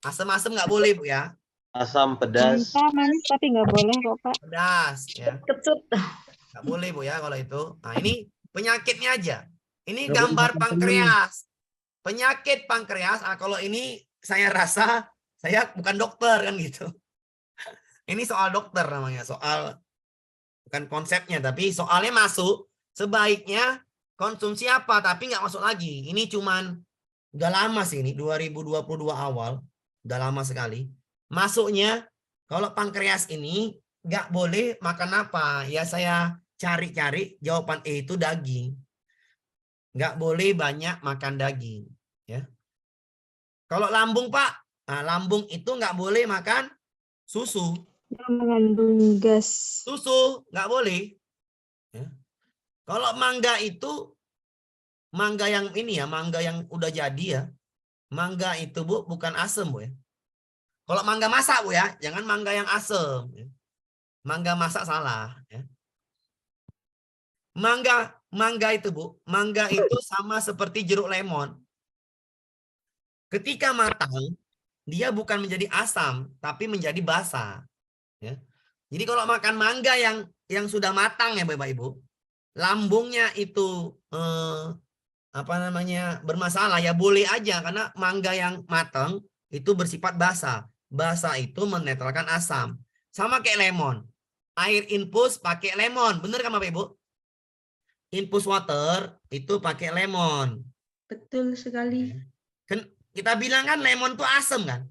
Asam-asam nggak boleh, Bu ya. Asam pedas. Manis tapi nggak boleh kok, Pak. Pedas ya. Kecut. Nggak boleh, Bu ya kalau itu. Nah, ini penyakitnya aja. Ini gambar pankreas. Penyakit pankreas. Kalau ini saya rasa saya bukan dokter kan gitu. Ini soal dokter namanya. Soal bukan konsepnya, tapi soalnya masuk. Sebaiknya konsumsi apa, tapi nggak masuk lagi. Ini cuman udah lama sih ini 2022 awal. Udah lama sekali. Masuknya kalau pankreas ini nggak boleh makan apa. Ya saya cari-cari jawaban E itu daging. Nggak boleh banyak makan daging. Ya. Kalau lambung, Pak, nah, lambung itu nggak boleh makan susu. Mengandung gas. Susu nggak boleh. Ya. Kalau mangga itu, mangga yang ini ya, mangga yang udah jadi ya. Mangga itu, Bu, bukan asem, Bu ya. Kalau mangga masak, Bu ya, jangan mangga yang asem. Ya. Mangga masak salah. Ya. Mangga mangga itu, Bu, mangga itu sama seperti jeruk lemon. Ketika matang, dia bukan menjadi asam, tapi menjadi basah. Ya. Jadi kalau makan mangga yang sudah matang ya Bapak Ibu, lambungnya itu bermasalah ya boleh aja, karena mangga yang matang itu bersifat basah. Basah itu menetralkan asam. Sama kayak lemon. Air infus pakai lemon, bener kan Bapak Ibu? Infus water itu pakai lemon. Betul sekali. Kita bilang kan lemon itu asam kan?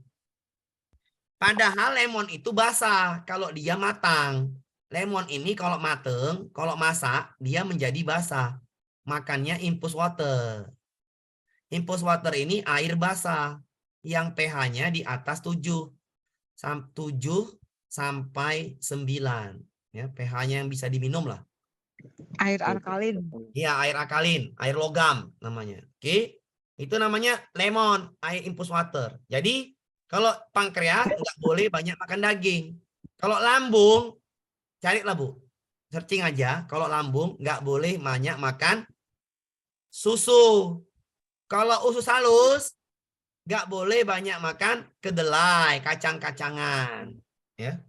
Padahal lemon itu basah kalau dia matang. Lemon ini kalau mateng, kalau masak, dia menjadi basah. Makanya infus water. Infus water ini air basah yang pH-nya di atas 7 sampai 9. Ya, pH-nya yang bisa diminum lah. Air alkalin. Iya, air alkalin, air logam namanya. Oke. Itu namanya lemon, air infus water. Jadi kalau pankreas nggak boleh banyak makan daging. Kalau lambung, carilah Bu. Searching aja. Kalau lambung nggak boleh banyak makan susu. Kalau usus halus, nggak boleh banyak makan kedelai, kacang-kacangan. Ya.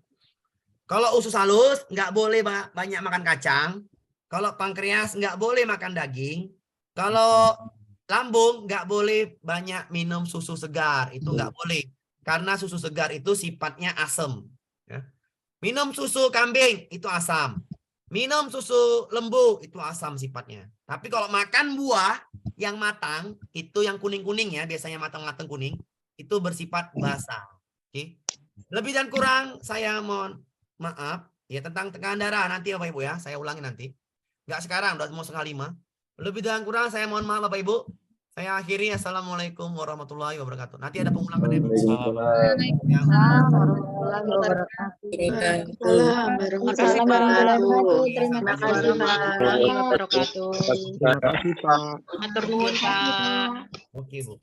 Kalau usus halus, nggak boleh banyak makan kacang. Kalau pankreas, nggak boleh makan daging. Kalau lambung, nggak boleh banyak minum susu segar. Itu nggak boleh. Karena susu segar itu sifatnya asam. Ya. Minum susu kambing, itu asam. Minum susu lembu, itu asam sifatnya. Tapi kalau makan buah yang matang, itu yang kuning-kuning ya, biasanya matang-matang kuning, itu bersifat basah. Oke. Lebih dan kurang, saya mohon maaf. Ya, tentang tekanan darah, nanti Bapak Ibu ya, saya ulangi nanti. Nggak sekarang, udah mau 4:30. Lebih dan kurang, saya mohon maaf Bapak Ibu. Saya akhiri. Assalamualaikum warahmatullahi wabarakatuh. Nanti ada pengulangan ya. Waalaikumsalam warahmatullahi wabarakatuh. Waalaikumsalam warahmatullahi wabarakatuh. Terima kasih Pak. Terima kasih, Pak. Matur nuwun Pak. Oke Bu.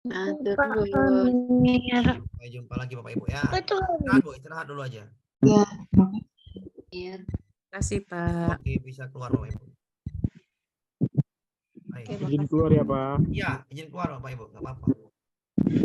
Matur nuwun. Sampai jumpa lagi Bapak Ibu ya. Istirahat Bu, istirahat dulu aja. Iya. Terima kasih Pak. Oke, bisa keluar Bapak Ibu. Baik. Izin keluar ya, Pak. Iya, izin keluar Bapak Ibu, nggak apa-apa.